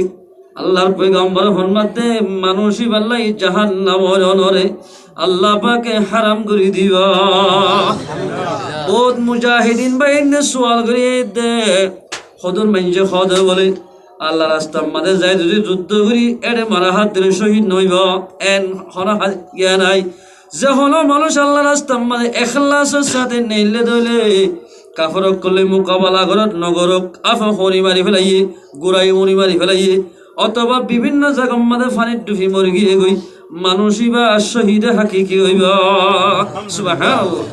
আল্লাহর পয়গম্বর ফরমাতে মানুষই বাল্লাই জাহান্নামের অনরে আল্লাহ পাকে হারাম করে দিবা বহুত মুজাহিদিন বাইনে সওয়াল করিয়ে দে খদর মাইনজে খদর বলে আল্লাহ রাস্তার মাঝে যাই যদি যুদ্ধ করি এড়ে মারা হাত দিলে শহীদ নইব এন হনা জ্ঞান নাই যে হলো মানুষ আল্লাহ রাস্তার মাঝে ইখলাসের সাথে নেইলে দইলে কাফরক করলে মোকাবেলা করত নগরক আফা খনি মারি ফেলাইয়ে গোড়াই মনি মারি ফেলাইয়ে অথবা বিভিন্ন জায়গার মধ্যে ফানির ডুবি মরে গিয়ে গই মানুষই বা শহীদে হাকিকি হইব সুবহানাল্লাহ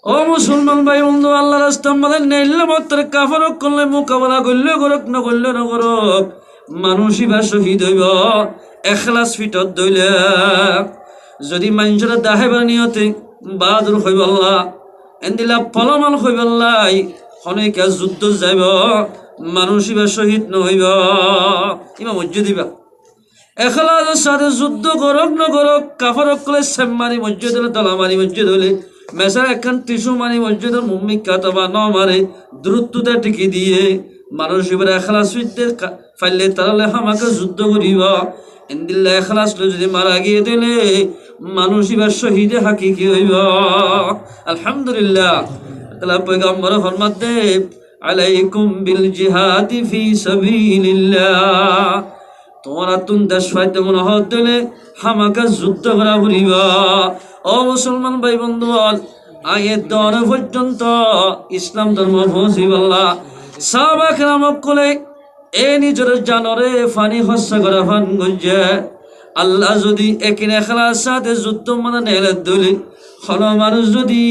ও মুসলমান ভাই বন্ধু আল্লাহ রাস্তার মধ্যে নেইলে মাত্র কাফরক করলে মোকাবেলা করলে গরক ন করলে নগরক মানুষই বা শহীদ হইব ইখলাস ফিটত দইলে যদি মানুষের দাহেবার নিয়তে বাদুর হইব আল্লাহ এন্দিলা ফলমান হইব আল্লাহ অনেকে যুদ্ধ যাইব মানুষই বা শহীদ নহইব ইমা মসজিদ দিবা ইখলাসের সাথে যুদ্ধ করক ন করক কাফরক করলে সেম মারি মসজিদ হলে তলা মারি মসজিদ হলে মেসা একখান টিসু মারি মসজিদের মুম্মিকা তবা ন মারে দ্রুততা টিকি দিয়ে মানুষ এবার ইখলাস ফাইলে তাহলে আমাকে যুদ্ধ করিব ইনদিল্লাহ ইখলাস যদি মারা গিয়ে দিলে মানুষ এবার শহীদে হাকিকি হইব আলহামদুলিল্লাহ তাআলা পয়গম্বর ফরমাতে আলাইকুম বিল জিহাদি ফি সাবিলিল্লাহ তোমরা তুন দেশ ফাইতে মনে হত দিলে আমাকে যুদ্ধ করা করিবা ও মুসলমান ভাই বন্ধু আয়ের দর পর্যন্ত ইসলাম ধর্ম পৌঁছিবাল্লাহ সাহাবা কেরামক কোলে এ নিজের জানরে ফানি হস্য করা ফান গঞ্জে আল্লাহ যদি একিন ইখলাস সাথে যুদ্ধ মানে নেলে দলে হল মানুষ যদি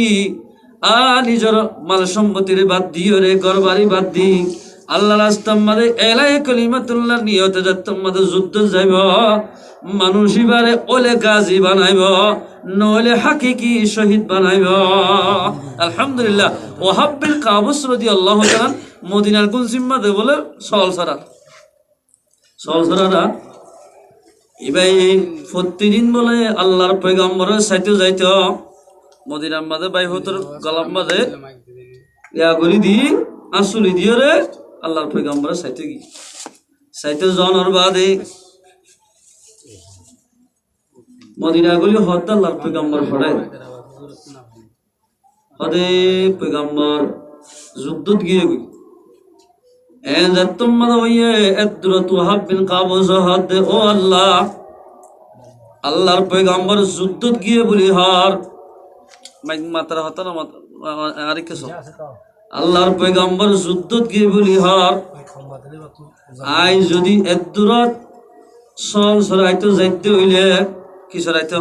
নিজের মাল সম্পত্তির বাদ দিয়ে রে ঘর বাড়ি বাদ দি আল্লাহ রাস্তার মাঝে এলাই কলিমাতুল্লাহ নিয়তে যাত্রার মাঝে যুদ্ধ যাইব মানুষ এবারে ওলে গাজী বানাইব নইলে হাকিকি শহীদ বানাইব আলহামদুলিল্লাহ ওয়াহাব বিন কাবুস রাদিয়াল্লাহু তাআলা মদিনার কোন সিম্মাতে বলে সলসরারা এবাই প্রতিদিন বলে আল্লাহর পয়গম্বরের সাথে যাইত মদিনার মাঝে বাই হতর গলাম মাঝে ইয়া করি দি আসলি দিয়ে রে আল্লাহর পয়গম্বরের সাথে কি সাথে জনের বাদে মদিনা গুলি হত আল্লাহর পয়গম্বর পড়ে হদে পয়গম্বর যুদ্ধত গিয়ে গই এন যাতম মাদা হইয়ে এদরত ওয়াহাব বিন কাবুস হদ ও আল্লাহ আল্লাহর পয়গম্বর যুদ্ধত গিয়ে বলি হার মাত্রা হত না আর কিছু আল্লাহর পয়গম্বর যুদ্ধত গিয়ে বলি হার আই যদি এদরত সল সরাইতো যাইতে হইলে কি সরাইতো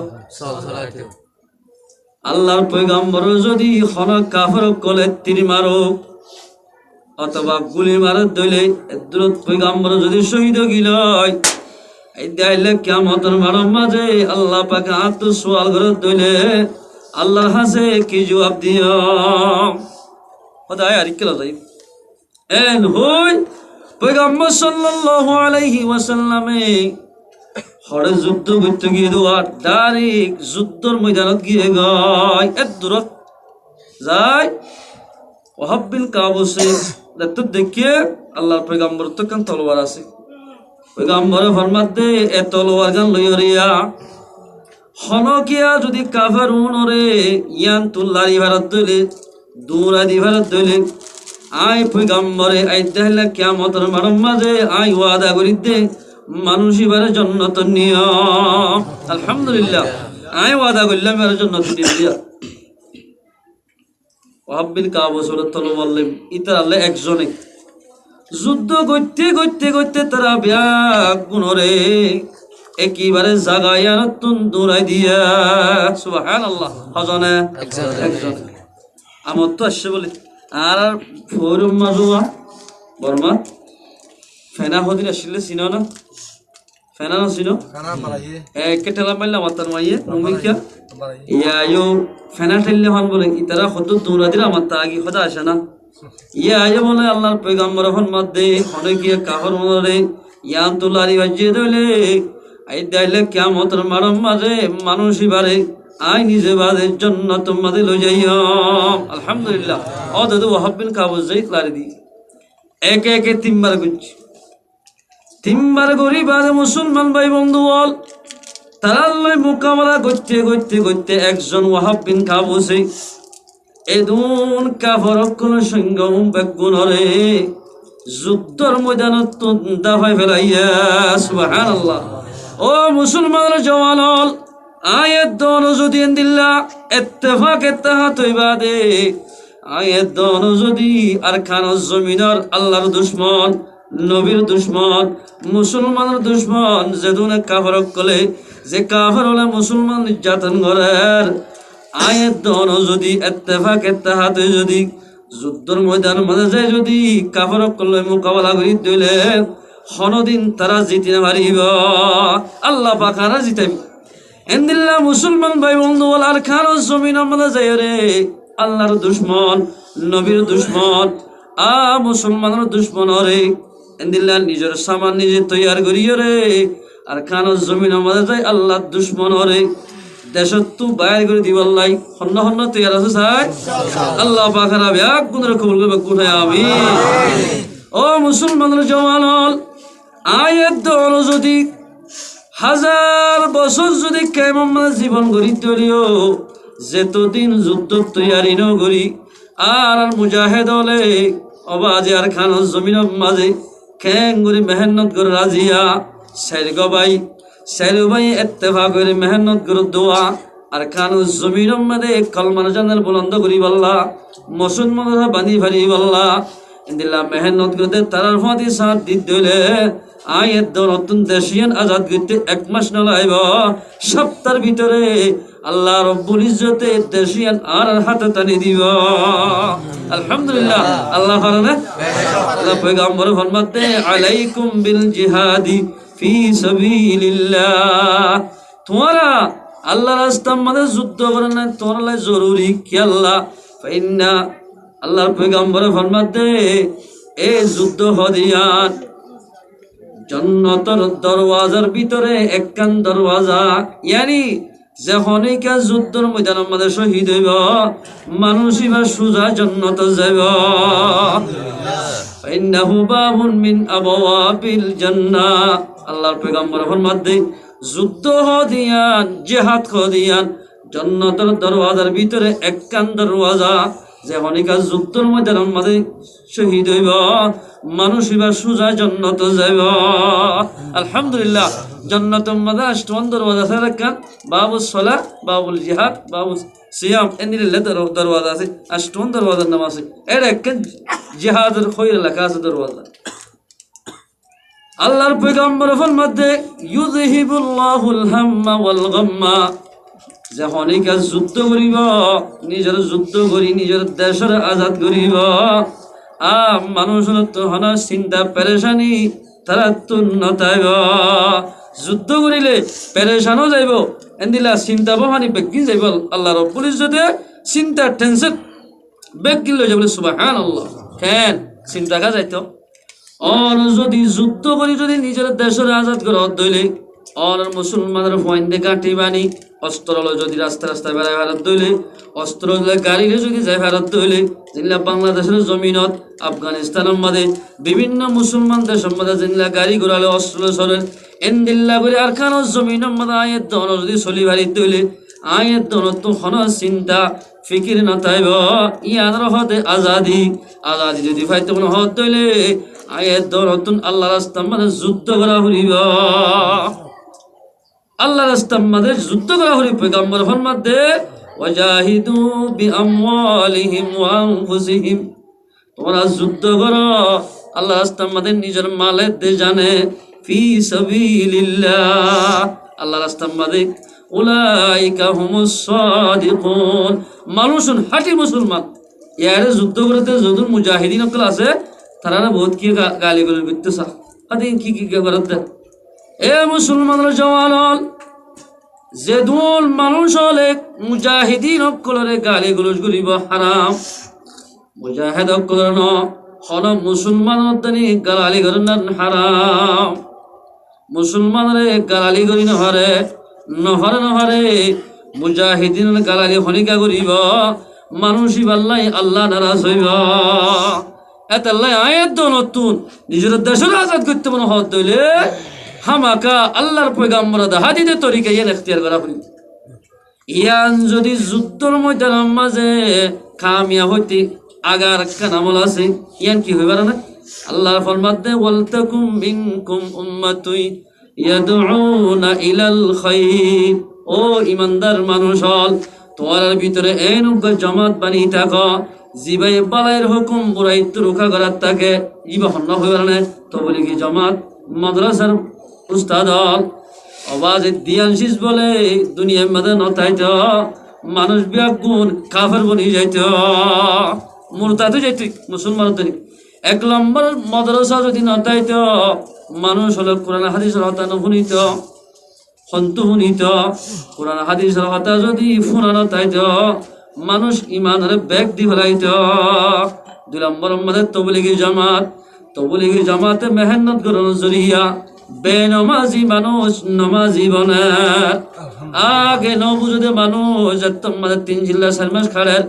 আল্লাহর পয়গম্বর যদি খন কাফর কলে তীর মারো অথবা গুলি মারত দইলে এদরত পয়গম্বর যদি শহীদ গিলয় এই দাইলে কিয়ামতের মারম মাঝে আল্লাহ পাক আত সওয়াল করত দইলে আল্লাহর হাসে কি জবাব দিও খোদায় আর কি লজাই এন হই পয়গম্বর সাল্লাল্লাহু আলাইহি ওয়াসাল্লামে হরে যুদ্ধ করতে গিয়ে দোয়া ডাইরেক্ট যুদ্ধর ময়দানত গিয়ে গয় এদরত যায় ওয়াহাব বিন কাবুসে দেখতে দেখিয়ে আল্লাহর পয়গম্বর তো কেন তলোয়ার আছে পয়গম্বরে ফরমাত দে এ তলোয়ার গান লইয়া হনকিয়া যদি কাফের উনরে ইয়ান তুল্লারি ভারত দইলে দূরাদি ভারত দইলে আই পয়গম্বরে আই দেহলে কিয়ামতের মারম মাঝে আই ওয়াদা করি দে মানুষ এবারে জন্নত নিয়ম আলহামদুলিল্লাহ আমি ওয়াদা করলাম এবারে জন্নত নিয়ে ওয়াহাব বিন কাব রাদিয়াল্লাহু বললেন ইতার আল্লাহ একজনে যুদ্ধ করতে করতে করতে তারা ব্যাগ গুণরে একেবারে জাগায় নতুন দৌড়াই দিয়া সুবহানাল্লাহ হজনে একজন আমার তো আসছে বলে আর ফোরুম মাজুয়া বর্মা ফেনা হদিন আসলে চিনো না ফেনা না চিনো একে ঠেলা মারলে আমার তার মাইয়ে নমিকা ইয়ায়ো ফেনা ঠেললে হন বলে ইতারা কত দৌড়া দিলে আমার তা আগে কথা আসে না ইয়া আয় বলে আল্লাহর পয়গম্বর হন মধ্যে হনে গিয়ে কাহর মনে ইয়ান তুলারি বাজিয়ে দিলে আই দাইলে কিয়ামতের মারম মাঝে মানুষই বারে আই নিজে বাদের জন্য তোমাদের লই যাইও আলহামদুলিল্লাহ ও দাদু ওয়াহাব বিন কাবুজ যাই লারি দি একে একে তিনবার গরি বাদে মুসলমান ভাই বন্ধু বল তারা লই মোকাবেলা করতে করতে করতে একজন ওয়াহাব বিন কাবুজে এদুন কাফর কোন সঙ্গম বেগুনরে যুদ্ধর ময়দানত দাফাই ফেলাইয়া সুবহানাল্লাহ ও মুসলমানের জওয়ানল আয়াত দন যদি দিল্লা ইত্তেফাক ইত্তেহাত ইবাদে আয়াত দন যদি আর খান জমিনের আল্লাহর দুশমন নবীর দুশমন মুসলমানের দুশমন যেদুন কাফর কলে যে কাফর হলে মুসলমান নির্যাতন করার আয়াত দন যদি ইত্তেফাক ইত্তেহাত যদি যুদ্ধর ময়দান মাঝে যায় যদি কাফর কলে মোকাবেলা করি দিলে হনদিন তারা জিতে পারিব আল্লাহ পাখানা জিতাইব এন্দিল্লা মুসলমান ভাই বন্ধু বল আর খান জমিন আমাদের যাই রে আল্লাহর দুশমন নবীর দুশমন মুসলমানের দুশমন রে এন্দিল্লা নিজের সামান নিজে তৈয়ার করিও রে আর খান জমিন আমাদের যাই আল্লাহর দুশমন রে দেশত বাইর করে দিবাল্লাই হন্য হন্য তৈয়ার আছে সাই আল্লাহ পাখানা ব্যাগ কোন কবুল করবে কোথায় আমি ও মুসলমানের জওয়ানল আয়াত দন যদি 1000 বছর যদি কেমন জীবন গড়ি তলিও যেতদিন যুদ্ধ তৈয়ারি ন করি আর মুজাহিদ হলে অবাজে আর খান জমিন মাঝে খেং করে মেহনত করে রাজিয়া সের ভাই ইত্তেফাক করে মেহনত করে দোয়া আর খান জমিন মাঝে কলমার জানার বুলন্দ করি বললা মুসলমান বানি ভারি বললা ইন্দিল্লা মেহনত করতে তারার ফাঁদি সাথ দিতে হলে আয়াত দন নতুন দেশিয়ান আজাদ করতে 1 মাস নলাইব সপ্তাহের ভিতরে আল্লাহ রব্বুল ইজ্জতে দেশিয়ান আর হাতে টানি দিব আলহামদুলিল্লাহ আল্লাহ ফারনা আল্লাহ পয়গম্বর ফরমাতে আলাইকুম বিল জিহাদি ফি সাবিলিল্লাহ তোমরা আল্লাহর রাস্তার মধ্যে যুদ্ধ করেন না তোমরা জরুরি কি আল্লাহ ফাইন্না আল্লাহর পয়গম্বর ফরমাতে এই যুদ্ধ হদিয়ান জান্নাতের দরওয়াজার ভিতরে একখান দরওয়াজা ইয়ানি যখনইকা যুদ্ধের ময়দানের মধ্যে শহীদ হইব মানুষই বা সুজা জান্নাতে যাইব ইন্নাহু বাবুন মিন আবওয়াবিল জান্নাহ আল্লাহর পয়গম্বর ফরমাতে যুদ্ধ হদিয়ান জিহাদ হদিয়ান জান্নাতের দরওয়াজার ভিতরে একখান দরওয়াজা যখনইকা যুদ্ধের ময়দানের মধ্যে শহীদ হইব মানুষ এবার সুজা জান্নাত যাইব আলহামদুলিল্লাহ জান্নাতের মধ্যে 8 দরওয়াজা আছে রাখান বাবুস সালাহ বাবুল জিহাদ বাবুস সিয়াম এনিলে দরওয়াজা আছে 8 দরওয়াজার নাম আছে এর একখান জিহাদের খৈর লেখা আছে দরওয়াজা আল্লাহর পয়গম্বর ফরমাতে ইউযহিবুল্লাহুল হাম্মা ওয়াল গাম্মা যখনইকা যুদ্ধ করিব নিজের যুদ্ধ করি নিজের দেশের আজাদ করিব মানুষের তো হন চিন্তা পেরেশানি তারা তো নতাইব যুদ্ধ করিলে পেরেশানও যাইব এন্দিলা চিন্তা বহানি বেগি যাইব আল্লাহ রব্বুল ইজ্জতে চিন্তা টেনশন বেগি লই যাবে সুবহানাল্লাহ কেন চিন্তা কা যাইতো আর যদি যুদ্ধ করি যদি নিজের দেশের আজাদ করে দইলে আর মুসলমানের ফয়েন্দে কাটি বানি অস্ত্র যদি রাস্তা রাস্তায় বেড়ায় ভারত দইলে অস্ত্র গাড়িরে যদি যায় ভারত দইলে যেগুলা বাংলাদেশের জমিনত আফগানিস্তানের মধ্যে বিভিন্ন মুসলমান দেশের মধ্যে যেগুলা গাড়ি ঘোরালে অস্ত্র সরেন এন্দিল্লা করে আর খানো জমিনের মধ্যে আয়ের দন যদি চলি ভারি দইলে আয়ের দন তো হন চিন্তা ফিকির নতাইব ইয়ার হতে আজাদি যদি ফাইতে কোনো হত দইলে আয়াত নতুন আল্লাহ রাস্তা মানে যুদ্ধ করা হইব আল্লাহ রাস্তা মানে যুদ্ধ করা হইব পয়গম্বর ফরমাতে ওয়াজাহিদু বিআমওয়ালিহিম ওয়া আনফুসিহিম তোমরা যুদ্ধ করো আল্লাহ রাস্তা মানে নিজের মালের দিয়ে জানে ফি সাবিলিল্লাহ আল্লাহ রাস্তা মানে উলাইকা হুমুস সাদিকুন মানুষুন হাটি মুসলমান ইয়ারে যুদ্ধ করতে যদু মুজাহিদিন অকল আছে তারা বহুত কি গালি গলের বিত্তসা আদিন কি করতে এ মুসলমানের জওয়ান যেদুল মানুষ হলে মুজাহিদিন অকলরে গালি গলজ করিব হারাম মুজাহিদ অকলর ন হল মুসলমানের দানি গালি করেন হারাম মুসলমানরে গালালি করি নহরে নহরে মুজাহিদিন গালালি হনিকা করিব মানুষই বাল্লাই আল্লাহ নারাজ হইব এতাল্লাই আয়াত নতুন নিজের দেশের আজাদ করতে মনে হত দইলে হামাকা আল্লাহর পয়গাম্বর হাদিদে তরিকা ইয়ান ইখতিয়ার করা হইব ইয়ান যদি যুদ্ধর ময়দানের মাঝে কামিয়া হইতে আগার একটা আমল আছে ইয়ান কি হইবার না আল্লাহর ফরমাতে ওয়ালতাকুম মিনকুম উম্মাতুই ইয়াদউনা ইলাল খায়র ও ইমানদার মানুষ হল তোমার ভিতরে এই নৌকা জামাত বানি থাকো জিবাই বালাইয়ের হুকুম বুরাইত রক্ষা করার থাকে ইবা হন্ন হইবার না তো বলি কি জামাত মাদ্রাসার উস্তাদ হল আওয়াজে দিয়ানশিস বলে দুনিয়ার মধ্যে নতাইত মানুষ বিয়াগুন কাফের বনি যাইত মুরতাদ যাইত মুসলমান তরি এক নম্বর মাদ্রাসা যদি নতাইত মানুষ হলো কোরআন হাদিসের হতা শুনিত সন্তু শুনিত কোরআন হাদিসের হতা যদি শুনা নতাইত মানুষ ইমানের ব্যাগ দি ফেলাইত 2 নম্বর মধ্যে তবলিগি জামাতে মেহনত করার জরিয়া বেনমাজি মানুষ নমাজি বনার আগে নবুজুদে মানুষ তোমাদের 3 জিল্লা 4 মাস খাড়ের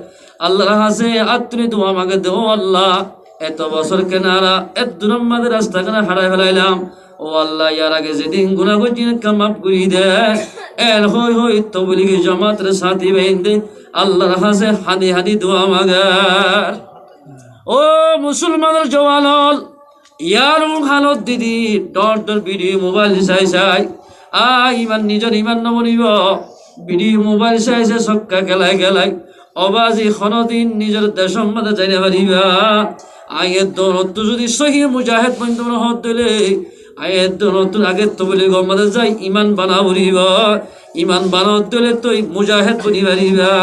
আল্লাহর হাসে আত্মনি তো আমাকে দেও আল্লাহ এত বছর কেনারা এত দূরম্মাদের রাস্তা কেনা হারাই ফেলাইলাম ও আল্লাহ ইয়ার আগে যেদিন গুণা করছি কামাপ করি দে এর হই তবলিগি জামাতের সাথী বেঁধে আল্লাহর হাসে হাদি দোয়া মাগার ও মুসলমানের জওয়ান ইয়ার হালত দিদি ডর ভিডিও মোবাইল চাই ইমান নিজের ইমান নবনিব ভিডিও মোবাইল চাইছে চক্কা গেলাই অবাজি খনদিন নিজের দেশের মধ্যে যাইতে পারিবা আয়ের দৌলত যদি সহি মুজাহিদ বন্ধ হত দিলে আয়ের দৌলত আগে তো বলে গমাতে যাই ইমান বানা বলিব ইমান বানাও দিলে তুই মুজাহিদ বনি পারিবা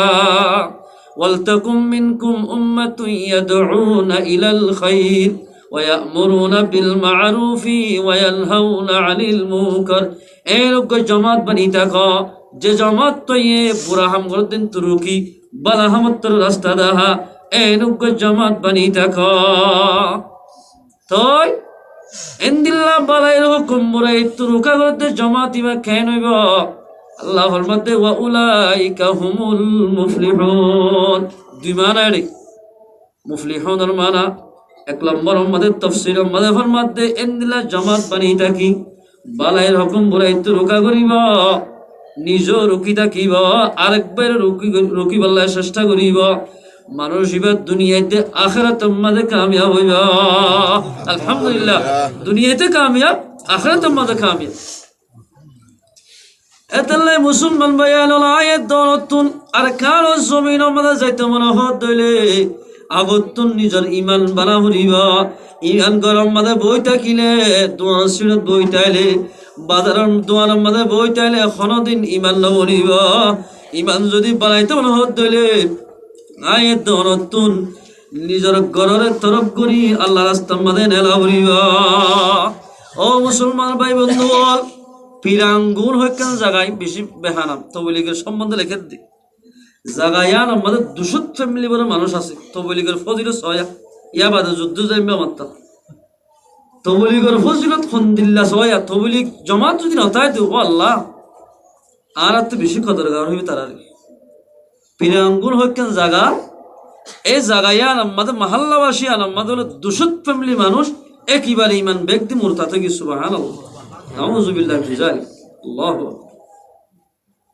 ওয়ালতাকুম মিনকুম উম্মাতুন ইয়াদউনা ইলাল খায়র ويأمرون بالمعروف وينهون عن المنكر এরক জামাত বানি থাকো যে জামাত তো এ বুরা হাম করতেন তুরুকি বালা হামত রাস্তা দাহা এরক জামাত বানি থাকো তো ইনদিল্লাহ বালাইর হুকুম বুরাই তুরুকা করতে জামাত ইবা কেন হইব আল্লাহ ফরমাতে ওয়া উলাইকা হুমুল মুফলিহুন দুই মানা রে মুফলিহুনের মানা 1 নম্বর আমাদের তাফসীর আমাদের ফরমাতে ইনদিল্লাহ জামাত বানি থাকি বালাইর হুকুম বুরাই তুরুকা করিব নিজ রুকি থাকিব আরেকবার রুকি বলার চেষ্টা করিব মানুষ এবার দুনিয়াতে আখিরাতের মধ্যে কামিয়াব হইব আলহামদুলিল্লাহ দুনিয়াতে কামিয়াব আখিরাতের মধ্যে কামিয়াব এতলাই মুসলমান ভাইয়াল আয়াত দরতুন আর কারো জমিনের মধ্যে যাইতে মনে হত দইলে আগতুন নিজের ইমান বানা হইব ইমান গরম মধ্যে বই থাকিলে দোয়া সিরত বই তাইলে বাজারের দোয়ানের মধ্যে বই তাইলে কোনদিন ইমান নবনিব ইমান যদি বানাইতে মনে হত দইলে আয়াত দরতুন নিজের ঘরের তরফ করি আল্লাহ রাস্তার মধ্যে নেলা হইব ও মুসলমান ভাই বন্ধু পিরাঙ্গুন হইকান জায়গায় বেশি বেহানাম তবলিগের সম্বন্ধে লিখে দি জাগায়ান আমাদের 200 ফ্যামিলি বড় মানুষ আছে তবলিগের ফজিলত সয়া ইয়া বাদে যুদ্ধ যাইবা মাত্তা তবলিগের ফজিলত খন্দিল্লা সয়া তবলিগ জামাত যদি নতায় দেব আল্লাহ আর এত বেশি কদরগার হইবে তারা পিরাঙ্গুন হইকান জায়গা এই জাগায়ান আমাদের মহল্লাবাসী আর আমাদের 200 ফ্যামিলি মানুষ একইবারে ইমান ব্যক্তি মুরতাদ থেকে সুবহানাল্লাহ নাউযুবিল্লাহি মিন যালিক আল্লাহু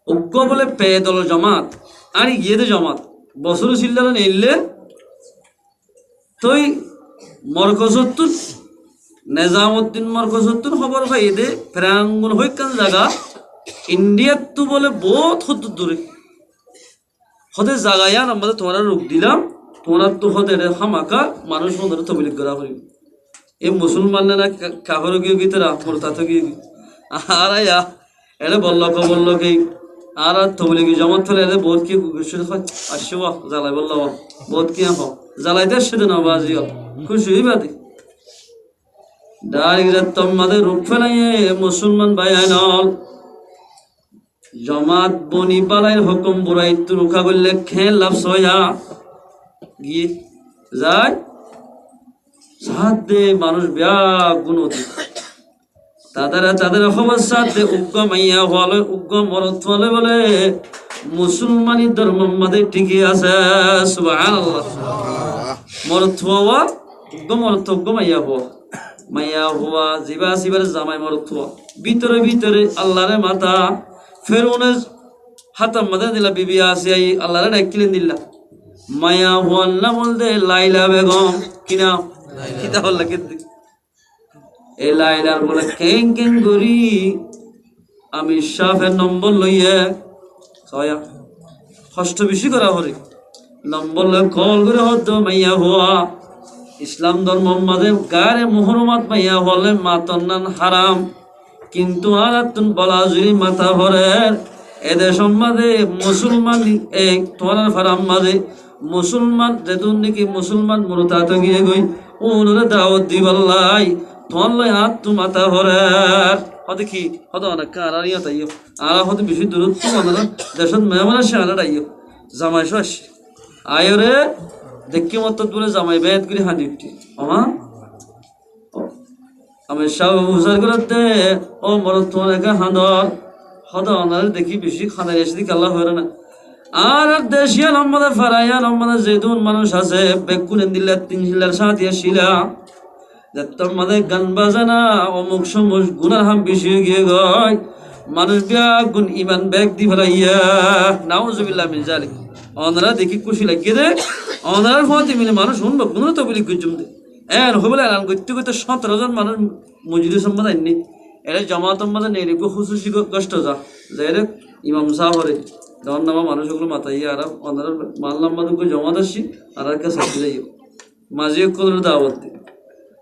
উগ্গ বলে পেদল জামাত আর ইয়েদে জামাত বছর সিল্লান এলে তুই মরকজত নিজামুদ্দিন মরকজুদ্দিন খবর পাই দে প্রাঙ্গন হইকান জায়গা ইন্ডিয়াত তো বলে বহুত হত দূরে হতে জাগাইয়া আমাদের তোমরা রোগ দিলাম তোমরা তো হতে হামাকা মানুষ মধ্যে তবলিগ করা করি এই মুসলমান না কাপড় গিয়ে গিয়ে মোরতা তো গিয়ে আর আয়া এলে বলল কি আর তবলিগি জমাত ফেলে এলে বহুত কি আসছে জ্বালাই বলল বহুত কি জ্বালাইতে সেদিন নবাজি খুশি বাদে ডাইরেক্ট তোমাদের রূপ ফেলাইয়ে মুসলমান ভাইয়ানল জমাত বনি পালাইর হুকুম বুড়াই রুখা করলে খেয়ে লাভ সয়া গিয়ে যায় সাথ দে মানুষ ব্যাগ গুণতি তাদের খবর সাথ দে উগ্র মাইয়া হলে উগ্র মরত হলে বলে মুসলমানি ধর্ম মাঝে টিকে আছে সুবহানাল্লাহ মরত হওয়া উগ্র মাইয়া হওয়া জিবা সিবার জামাই মরত হওয়া ভিতরে আল্লাহরে মাতা ফেরুনের হাতাম মাথা দিলা বিবি আসে আল্লাহরে ডাকিলেন দিল্লা মায়া হওয়ার নাম বলতে লাইলা বেগম কিনা কিতা হল্লা কেদি এ লাইলার বলে কেং করি আমি সাফের নম্বর লইয়ে ছয়া কষ্ট বেশি করা হরি নম্বর লই কল করে হতো মাইয়া হওয়া ইসলাম ধর্ম মাঝে গারে মুহরমাত মাইয়া হলে মাতন্নান হারাম কিন্তু আর তুন বলা জুড়ি মাথা ভরের এদের সম্মাদে মুসলমান এই তোমার ফারাম মাঝে মুসলমান যেতুন নাকি মুসলমান মুরতা তো গিয়ে গই ওনরে দাওয়াত দিবাল্লাই তোমার লই হাত তু মাথা ভরের হতে কি হতো অনেক কারারিয়া তাইও আর হতে বেশি দূরত্ব মানে দেশত মেহমান আসে আর আইও জামাই শেষ আয়ো রে দেখি মত বলে জামাই বেদ করে হাঁটি উঠি আমা আমি সব উজার করতে ও মরত তোমার একা হাঁদর হদর দেখি বেশি খানা এসে দিকে আল্লাহ হয়ে না আর দেশিয়া আমাদের ফারাইয়া আমাদের যেদুন মানুষ আছে বেকুনে দিলে 3 শিলার সাথে শিলা তোর মাঝে গান বাজানা অমুক সমুক গুনার হাম বেশি গিয়ে গয় মানুষ ব্যাগ গুণ ইমান ব্যাগ দি ফেলাইয়া নাউজুবিল্লাহ মিন জালিক ওনারা দেখি খুশি লাগিয়ে দে ওনার ফতে মিলে মানুষ শুনবো কোনো তো বলি গুজুম দে এর হবলে এলান করতে 17 জন মানুষ মজলিস সম্মত আইনি এরা জামাত মাঝে নেই খুশুসি কষ্ট যা যাই ইমাম সাহরে যখন নামা মানুষগুলো মাথায় আর ওনারা মানলাম মাদুকে জমাত আসছি আর কাছে যাই মাঝে কদর দাওয়াত দিই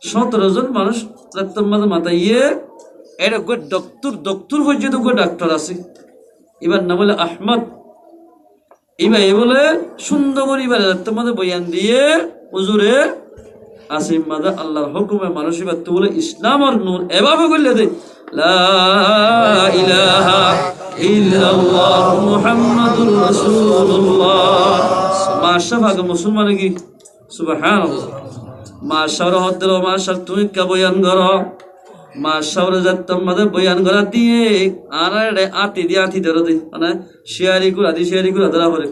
17 জন মানুষ রাত্তর মাঝে মাথাইয়ে এটা গো ডক্টর পর্যন্ত গো ডাক্তার আছে এবার না বলে আহমদ এবার এ বলে সুন্দর করে এবার রাত্তর মাঝে বয়ান দিয়ে হুজুরে আসিম মাদা আল্লাহর হুকুমে মানুষ এবার তো বলে ইসলাম আর নূর এভাবে করলে দে লা ইলাহা ইল্লাল্লাহ মুহাম্মাদুর রাসূলুল্লাহ মাশাআল্লাহ মুসলমান কি সুবহানাল্লাহ মাশাআর হদ্র মাশাআর তুমি কা বয়ান করো মাশাআর যাত্তম মাদে বয়ান করা দিয়ে আর আতি ধরে দে মানে শেয়ারি করে ধরা করে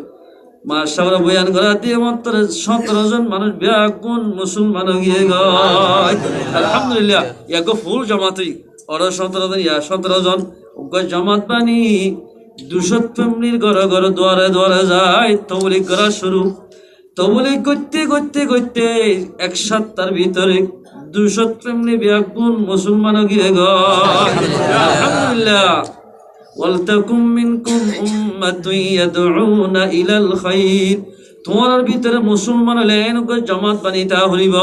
মাশাআর বয়ান করা দিয়ে মাত্র 17 জন মানুষ ব্যাগুন মুসলমান গিয়ে গয় আলহামদুলিল্লাহ ইয়াগো ফুল জামাতই আর 17 জন 17 জন জামাত বানি 200 ফ্যামিলির ঘরে দুয়ারে যায় তবলিগ করা শুরু তবলিগ করতে এক সপ্তাহের ভিতরে 200 ফ্যামিলি ব্যাগুন মুসলমান গিয়ে গয় আলহামদুলিল্লাহ ওয়ালতাকুম মিনকুম উম্মাতুন ইয়াদউনা ইলাল খায়র তোমার ভিতরে মুসলমান লেন গো জামাত বানিতা হইব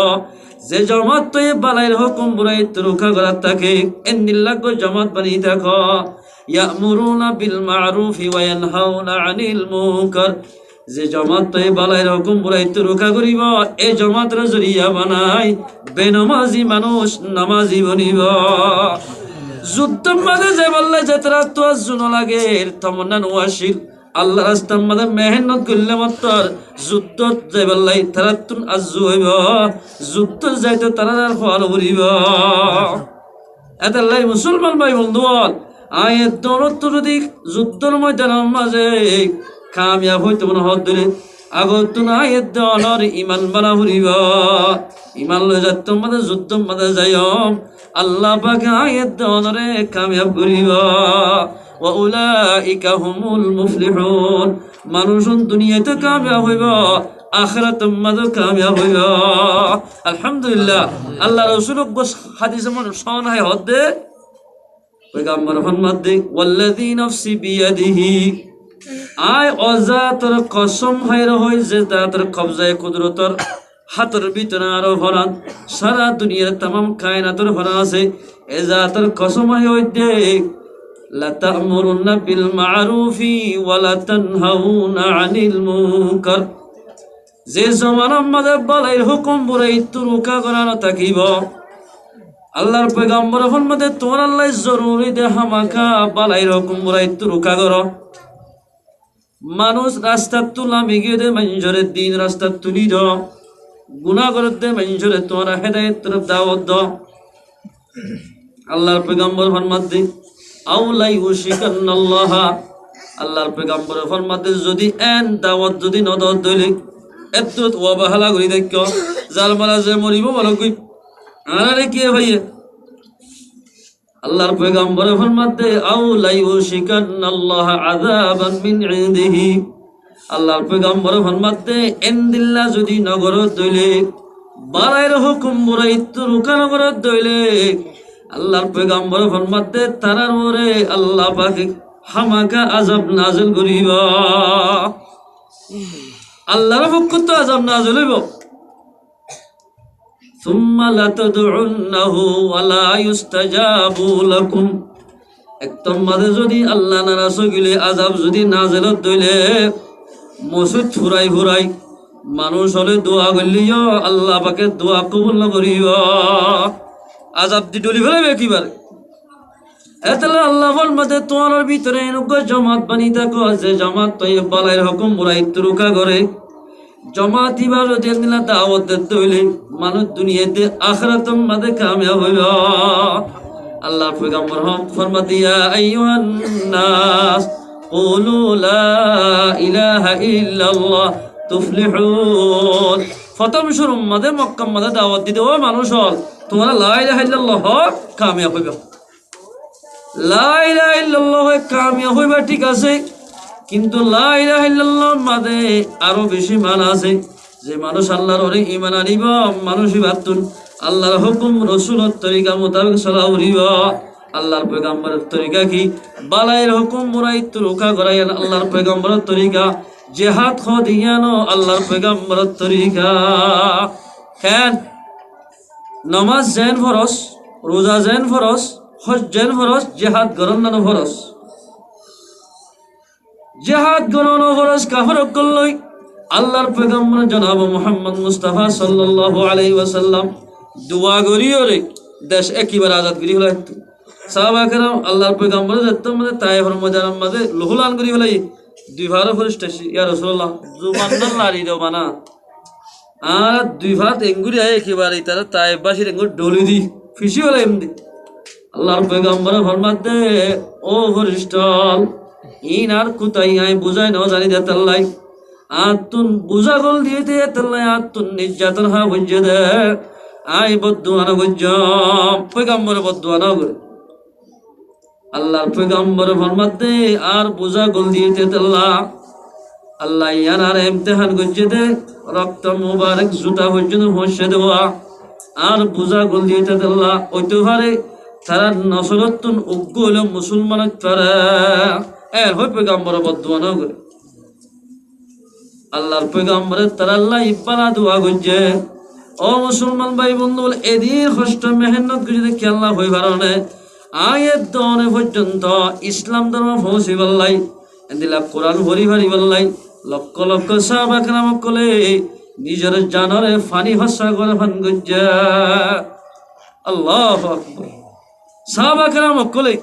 যে জামাত তো বালাইর হুকুম বুরাই রক্ষা করার থাকে ইন্দিল্লাহ গো জামাত বানিতা খ ইয়ামুরুনা বিল মারুফ ওয়া ইয়ানহাউনা আনিল মুনকার যে জামাত তো বালাইর হুকুম বুরাই রক্ষা করিব এই জামাতের জরিয়া বানাই বেনামাজি মানুষ নামাজি বনিব যুদ্ধ মাঝে যে বললে যে তারা তো জুন লাগে তমন্না নোয়াশির আল্লাহ রাস্তার মাঝে মেহনত করলে মাত্র যুদ্ধ যে বললাই তারা তুন আজু হইব যুদ্ধ যাইতে তারা আর ফল করিব এতাল্লাই মুসলমান ভাই বন্ধু আয়ের দৌলত যদি যুদ্ধর ময়দানের মাঝে কামিয়াব হইতে মনে হত দিলে আগত তুন আয়ের দলর ইমান বানা হরিব ইমান লই যাত মাঝে যুদ্ধ মাঝে যাই আল্লাহ পাক আয়াত দনরে কামিয়াব করিবা ওয়া উলাইকা হুমুল মুফলিহুন মানুষ দুনিয়াতে কামিয়াব হইবা আখিরাত মাঝে কামিয়াব হইব। আলহামদুলিল্লাহ। আল্লাহ রাসূল হাদিসে মন শোনা হয় হদে পয়গম্বর ফরমাতে ওয়াল্লাযী নাফসি বিয়াদিহি আয় অজাতর কসম হায় রয় যে তার কবজায়ে কুদরতর হাতের ভিতরে আরো ভরান সারা দুনিয়ার तमाम কায়নাতের ভরা আছে এ জাতের কসম হায় হইতে লা তা'মুরুনা বিল মা'রুফি ওয়া লা তানহাউনা আনিল মুনকার যে জমানার মধ্যে বলাই হুকুম বুরাই তুরুকা করানো থাকিব আল্লাহর পয়গম্বর ফরমাতে তোর আল্লাহ জরুরি দে হামাকা বলাই হুকুম বুরাই তুরুকা করো মানুষ রাস্তা তুলা মিগিয়ে দে মঞ্জরে দিন রাস্তা তুলি দ গুনাহ করতে মঞ্জরে তোরা হেদায়েত তরফ দাওয়াত দ আল্লাহর পয়গম্বর ফরমাতে আউলাই ওয়াশিকান্নাল্লাহ আল্লাহর পয়গম্বর ফরমাতে যদি এন দাওয়াত যদি নদ দইলে এতত ওয়াবাহালা করি দেখো জাল মারা যে মরিব বলো কই আরে কি ভাইয়ে আল্লাহর পয়গম্বর ফরমাতে আউলাই ওয়াশিকান্নাল্লাহ আযাবান মিন ইনদিহি আল্লাহর পয়গম্বর ফরমাতে এনদিল্লাহ যদি নগর দইলে বারাইর হুকুম মুরাই তুরুকা নগর দইলে আল্লাহর পয়গম্বর ফরমাতে তারার ওরে আল্লাহ পাক হামাকা আযাব নাযিল করিব আল্লাহর পক্ষ থেকে আযাব নাযিল হইব সুম্মা লাতাদউন্নাহু ওয়া লা ইউস্তাজাবু লাকুম একদম মাঝে যদি আল্লাহ নারাজ হইলে আযাব যদি নাযিল দইলে মসজিদ ফুরাই ফুরাই মানুষ হলে দোয়া করলিও আল্লাহ পাকে দোয়া কবুল না করিব আযাব দি ডলি ফেলাবে কিবার এতলা আল্লাহ ফরমাতে তোমার ভিতরে এনুকো জামাত বানি থাকো যে জামাত তৈ বালাইর হুকুম বুরাই তুরুকা করে জামাত ইবার দিলা দাওয়াত দিতে হইলে মানুষ দুনিয়াতে আখিরাতের মধ্যে কামিয়াব হইব আল্লাহ পয়গম্বর ফরমাতে ইয়া আইয়ুহান নাস কুলু লা ইলাহা ইল্লাল্লাহ তুফলিহুন প্রথম শুরুর মধ্যে মক্কা মধ্যে দাওয়াত দিতে ও মানুষ হল তোমরা লা ইলাহা ইল্লাল্লাহ কামিয়াব হইব লা ইলাহা ইল্লাল্লাহ কামিয়াব হইবা ঠিক আছে কিন্তু লা ইলাহা ইল্লাল্লাহর মধ্যে আরো বেশি মানা আছে যে মানুষ আল্লাহর ওরে ঈমান আনিব মানুষই বাতুন আল্লাহর হুকুম রাসূলের তরিকা মোতাবেক চলাউরিব আল্লাহর পয়গম্বরের তরিকা কি বালায়ের হুকুম মুরাই তুরুকা করাইন আল্লাহর পয়গম্বরের তরিকা জিহাদ খদিয়ানো আল্লাহর পয়গম্বরের তরিকা কেন নামাজ জেন ফরজ রোজা জেন ফরজ হজ জেন ফরজ জিহাদ গরনানো ফরজ জিহাদ গরনানো ফরজ কাফর কল্লই আল্লাহর পয়গম্বর জনাব মুহাম্মদ মুস্তাফা সাল্লাল্লাহু আলাইহি ওয়াসাল্লাম দোয়া করিও রে দেশ একবার আজাদ করি হলো সাহাবা کرام আল্লাহর পয়গম্বর যতম মধ্যে তায়েফের ময়দানের মধ্যে লোহলান করি হলো দুই ভার ফরিস্তাছি ইয়া রাসূলুল্লাহ জুবান্নার লারি দাও মানা আর দুই ভাত এঙ্গুরি আয় একবার তারা তায়েফবাসীর এঙ্গুর ডলি দি ফিসি হলো এমনি আল্লাহর পয়গম্বর ফরমাতে ও ফরিস্তাল ইনার কুতাই আই বুঝাই নাও জানি দেতাল্লাই আতুন বুঝা গল দিতে তেল্লাই আতুন নির্যাতন হা বুঝে দে আই বদুয়া না বুঝ পয়গম্বর বদুয়া না করে আল্লাহর পয়গম্বর ফরমাতে আর বুঝা গল দিতে তেল্লা আল্লাহ ইয়ানার ইমতিহান গজে দে রক্ত মুবারক জুতা পর্যন্ত হসে দেওয়া আর বুঝা গল দিতে তেল্লা ওইতো পারে তারা নসরতুন উগ্র হলো মুসলমান তারা এর হয় পয়গম্বর বদুয়া না করে আল্লাহর পয়গম্বরের তারা আল্লাহ ইব্বানা দোয়া গজে ও মুসলমান ভাই বন্ধু বলে এদিন কষ্ট মেহনত করে যদি আল্লাহ হই পারনে আয়াত দনে পর্যন্ত ইসলাম ধর্ম পৌঁছি বললাই এদিলা কোরআন ভরি ভরি বললাই লক্ষ লক্ষ সাহাবা کرام কলে নিজের জানরে ফানি ভাষা করে ফান গজ্জা আল্লাহু আকবার সাহাবা کرام কলে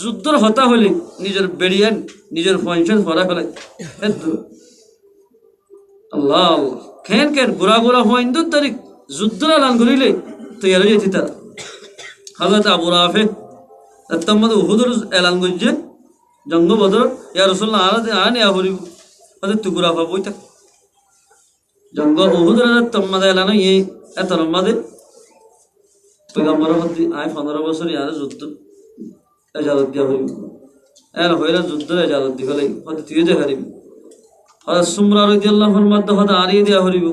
যুদ্ধর হতা হলে নিজের বেরিয়ান নিজের পয়সা ভরা ফেলে আল্লাহ কেন কেন গোরা গোরা হইন্দু তারিখ যুদ্ধ এলান করিলে তৈরি হয়ে যেত তারা হযরত আবু রাফি তম্মদ উহুদের এলান করছে জঙ্গ বদর ইয়া রাসূলুল্লাহ আনে আহরি হযরত তুগুরা বাবুই তা জঙ্গ উহুদের তম্মদ এলান এই এতর মধ্যে পয়গম্বর হতে আয় 15 বছর ইয়ার যুদ্ধ ইজাজত দিয়া হইল এর হইলা যুদ্ধ ইজাজত দিবেলাই হতে তুই দেখারিবি হযরত সুমরা রাদিয়াল্লাহু আনহুর মধ্যে হদে আরিয়ে দিয়া হরিব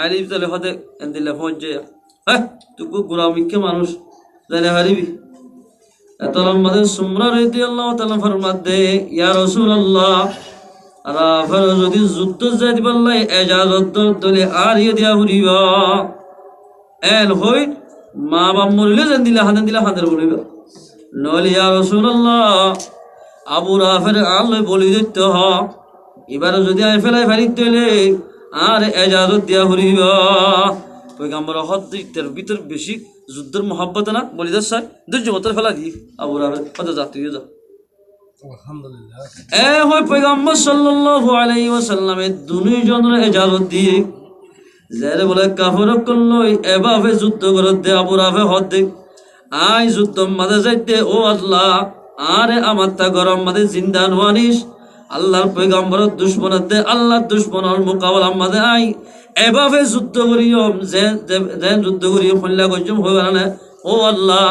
আলিফ তালে হদে এন্দিলে পৌঁছে হ্যাঁ তুকু গোলামিকে মানুষ জানে হারিবি এত লম্বাদের সুমরা রাদিয়াল্লাহু তাআলা ফরমাতে ইয়া রাসূলুল্লাহ আরাফার যদি যুদ্ধ যাইতে পারলে এজাজত দলে আরিয়ে দিয়া হরিবা এল হই মা বাপ মরিলে যেন দিলা হাতের বলিবা নলি ইয়া রাসূলুল্লাহ আবু রাফের আল্লাহ বলি দিতে হ এবার যদি আই ফেলাই ফেলিত দিলে আর এজাজত দিয়া হরিবা পয়গম্বর হদ্দিতের ভিতর বেশি যুদ্ধের মহব্বত না বলি দা স্যার দুর্য মতর ফেলা দি আবু রাফের কথা যাত্রী যা আলহামদুলিল্লাহ এ হয় পয়গম্বর সাল্লাল্লাহু আলাইহি ওয়াসাল্লামের দুইজনের এজাজত দিয়ে যারে বলে কাফর করলই এভাবে যুদ্ধ করতে আবু রাফে হদ্দিক আই যুদ্ধ মাঝে যাইতে ও আল্লাহ আরে আমার তা গরম মাঝে জিন্দা নোয়ানিস আল্লাহর পয়গম্বরের দুশ্মনতে আল্লাহর দুশ্মনের মোকাবেলা মাঝে আই এভাবে যুদ্ধ করিও যে যুদ্ধ করিও ফল্লা গজম হইবার না ও আল্লাহ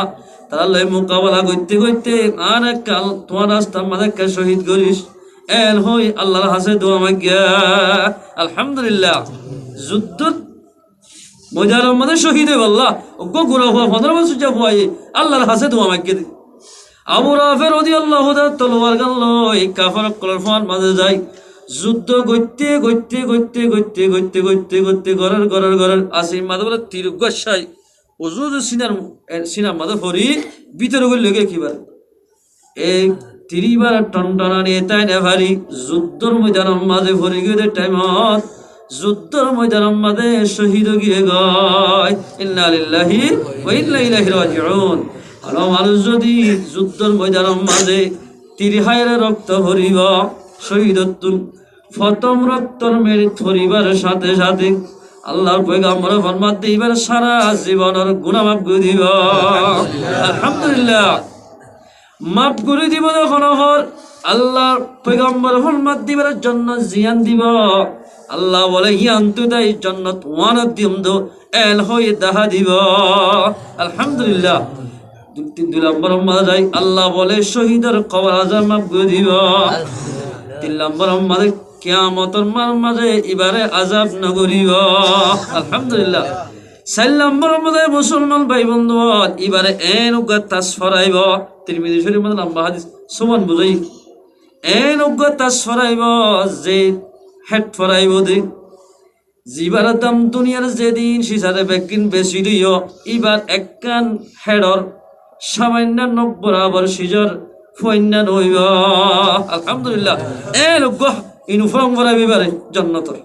তারা লই মোকাবেলা করতে করতে আর কাল তোমার রাস্তার মাঝে কে শহীদ করিস এল হই আল্লাহর হাসে দোয়া মাগিয়া আলহামদুলিল্লাহ যুদ্ধ মজার মধ্যে শহীদ হয়ে আল্লাহ ওগো গুণা হওয়া 15 বছর যা হওয়াই আল্লাহর হাসে দোয়া মাগিয়ে দি আবু রাফে রাদিয়াল্লাহু তাআলা তলোয়ার গান লই কাফর কলর ফান মাঝে যায় যুদ্ধ করতে করতে করতে করতে করতে করতে করতে গরার আসি মাঝে বলে তীর গসাই ওজুদ সিনার মাঝে ভরি ভিতরে গই লগে কিবার এই তিরিবার টনটনা নিয়ে তাই না ভারী যুদ্ধর ময়দানের মাঝে ভরি গিয়ে টাইমত যুদ্ধর ময়দানের মাঝে শহীদ গিয়ে গয় ইন্না লিল্লাহি ওয়া ইন্না ইলাইহি রাজিউন আলো মানুষ যদি যুদ্ধর ময়দানের মাঝে তিরহায়ের রক্ত ভরিব শহীদত্তুন প্রথম রক্তর মেরে ধরিবার সাথে সাথে আল্লাহর পয়গম্বর ফরমাত দিবার সারা জীবনের গুনাহ মাফ করে দিব আলহামদুলিল্লাহ মাফ করে দিব যখন আল্লাহর পয়গম্বর ফরমাত দিবার জন্য জিয়ান দিব আল্লাহ বলে ইয়ান তো তাই জান্নাত ওয়ানাত দিম দো এল হয়ে দেখা দিব আলহামদুলিল্লাহ দুই নম্বর মাঝে আল্লাহ বলে শহীদের কবর আযাব মাফ করে দিব 3 নম্বর মাঝে কিয়ামতের মাঝে এবারে আযাব না করিব আলহামদুলিল্লাহ 4 নম্বর মাঝে মুসলমান ভাই বন্ধু এবারে এন উগত তাসফরাইব তিরমিজি শরীফ মধ্যে লম্বা হাদিস সুমান বুঝাই এন উগত তাসফরাইব যে হেড ফরাইব দে জিবার দাম দুনিয়ার যেদিন সিসারে বেকিন বেশি দিও এবার একখান হেডর সামান্য 90 বরাবর সিজর ফইন্না নইব আলহামদুলিল্লাহ এ লোক ইউনিফর্ম পরাইবে বারে জান্নাতের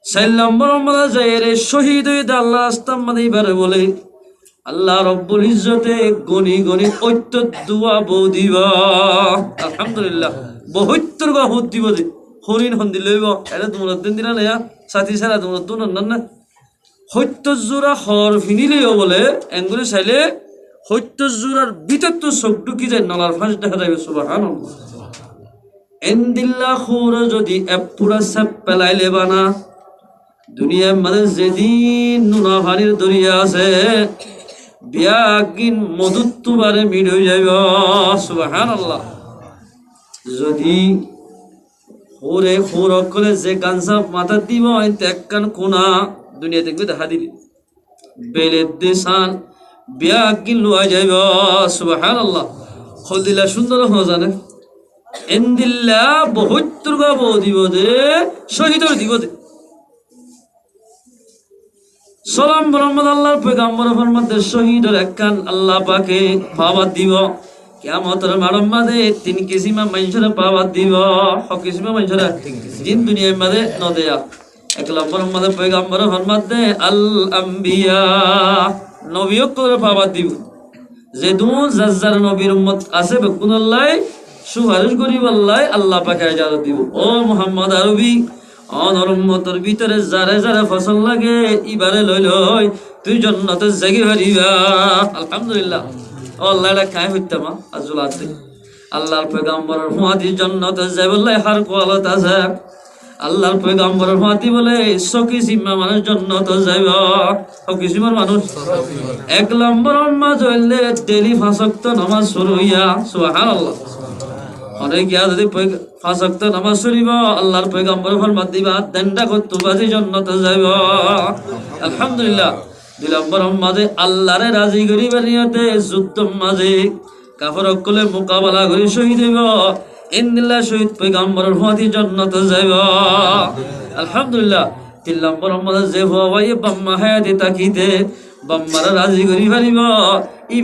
4 নম্বর মাঝে যাইরে শহীদ হয়ে আল্লাহ রাস্তার মাঝে এবারে বলে আল্লাহ রব্বুল ইজ্জতে গনি গনি ঐত্য দুয়া বউ দিবা আলহামদুলিল্লাহ 72 গা হুদ দিব দে হরিণ হন্দি লইব এটা তোমরা দিন দিনা না সাথী সারা তোমরা তো না হত্য জোড়া হর ফিনিলেও বলে এঙ্গুলি চাইলে হত্য জোড়ার ভিতর তো চোখ ঢুকি যায় নলার ফাঁস দেখা যাবে সুবহানাল্লাহ এন্দিল্লা খুর যদি পুরা সাপ পেলাইলে বানা দুনিয়ার মাঝে যেদিন নুনা পানির দরিয়া আছে বিয়াগিন মধুত্ব বারে মিট হয়ে যাইব সুবহানাল্লাহ যদি হোরে হোর অকলে যে কানসা মাথা দিব এক কান কোনা দুনিয়া দেখবে দেখা দিবি বেলের দেশান বিয়াগিন লুয়া যাইব সুবহানাল্লাহ খলদিলা সুন্দর হওয়া জানে এন্দিল্লা 72 গা বউ দিব দে শহীদর দিব দে সালাম মোহাম্মদ আল্লাহর পয়গম্বর ফরমাতে শহীদের একখান আল্লাহ পাকে পাওয়া দিব কিয়ামতের মাঠের মাঝে 3 কিসিমা মানুষের পাওয়া দিব হক কিসিমা মানুষের জিন দুনিয়ার মাঝে ন দেয়া 1 নম্বর মাঝে পয়গম্বর ফরমাতে আল আম্বিয়া নবীও করে পাওয়া দিব যে দুন জাজ্জার নবীর উম্মত আছে বেকুনাল্লাহ সুপারিশ করিব আল্লাহ পাকে ইজাজত দিব ও মুহাম্মদ আরবি অনর উম্মতের ভিতরে যারে যারে ফসল লাগে ইবারে লই তুই জান্নাতে জাগি হারিবা আলহামদুলিল্লাহ আল্লাহ এটা খায় হইতামা আজুলাতে আল্লাহর পয়গম্বরের হুয়াদি জান্নাতে যাইবল্লাই হার কোয়ালত আছে আল্লাহর পয়গম্বরের হুয়াদি বলে সকি সীমা মানুষ জান্নাতে যাইবা সকি সীমার মানুষ 1 নম্বর মাঝে হইলে ডেলি 5 ওয়াক্ত নামাজ শুরু হইয়া সুবহানাল্লাহ অনেক ইয়া যদি 5 ওয়াক্ত নামাজ পড়িব আল্লাহর পয়গম্বর ফরমান দিবা দেনটা কত বাজে জান্নাতে যাইব আলহামদুলিল্লাহ 2 নম্বর মাঝে আল্লাহরে রাজি করিবার নিয়তে যুদ্ধ মাঝে কাফের অকলে মোকাবেলা করে শহীদ হইব ইন্দিল্লাহ শহীদ পয়গম্বরের ফাতি জান্নাতে যাইব আলহামদুলিল্লাহ 3 নম্বর মাঝে যে ভাই বাম্মা হায়াতে তাকিতে বাম্মারা রাজি করি পারিব ই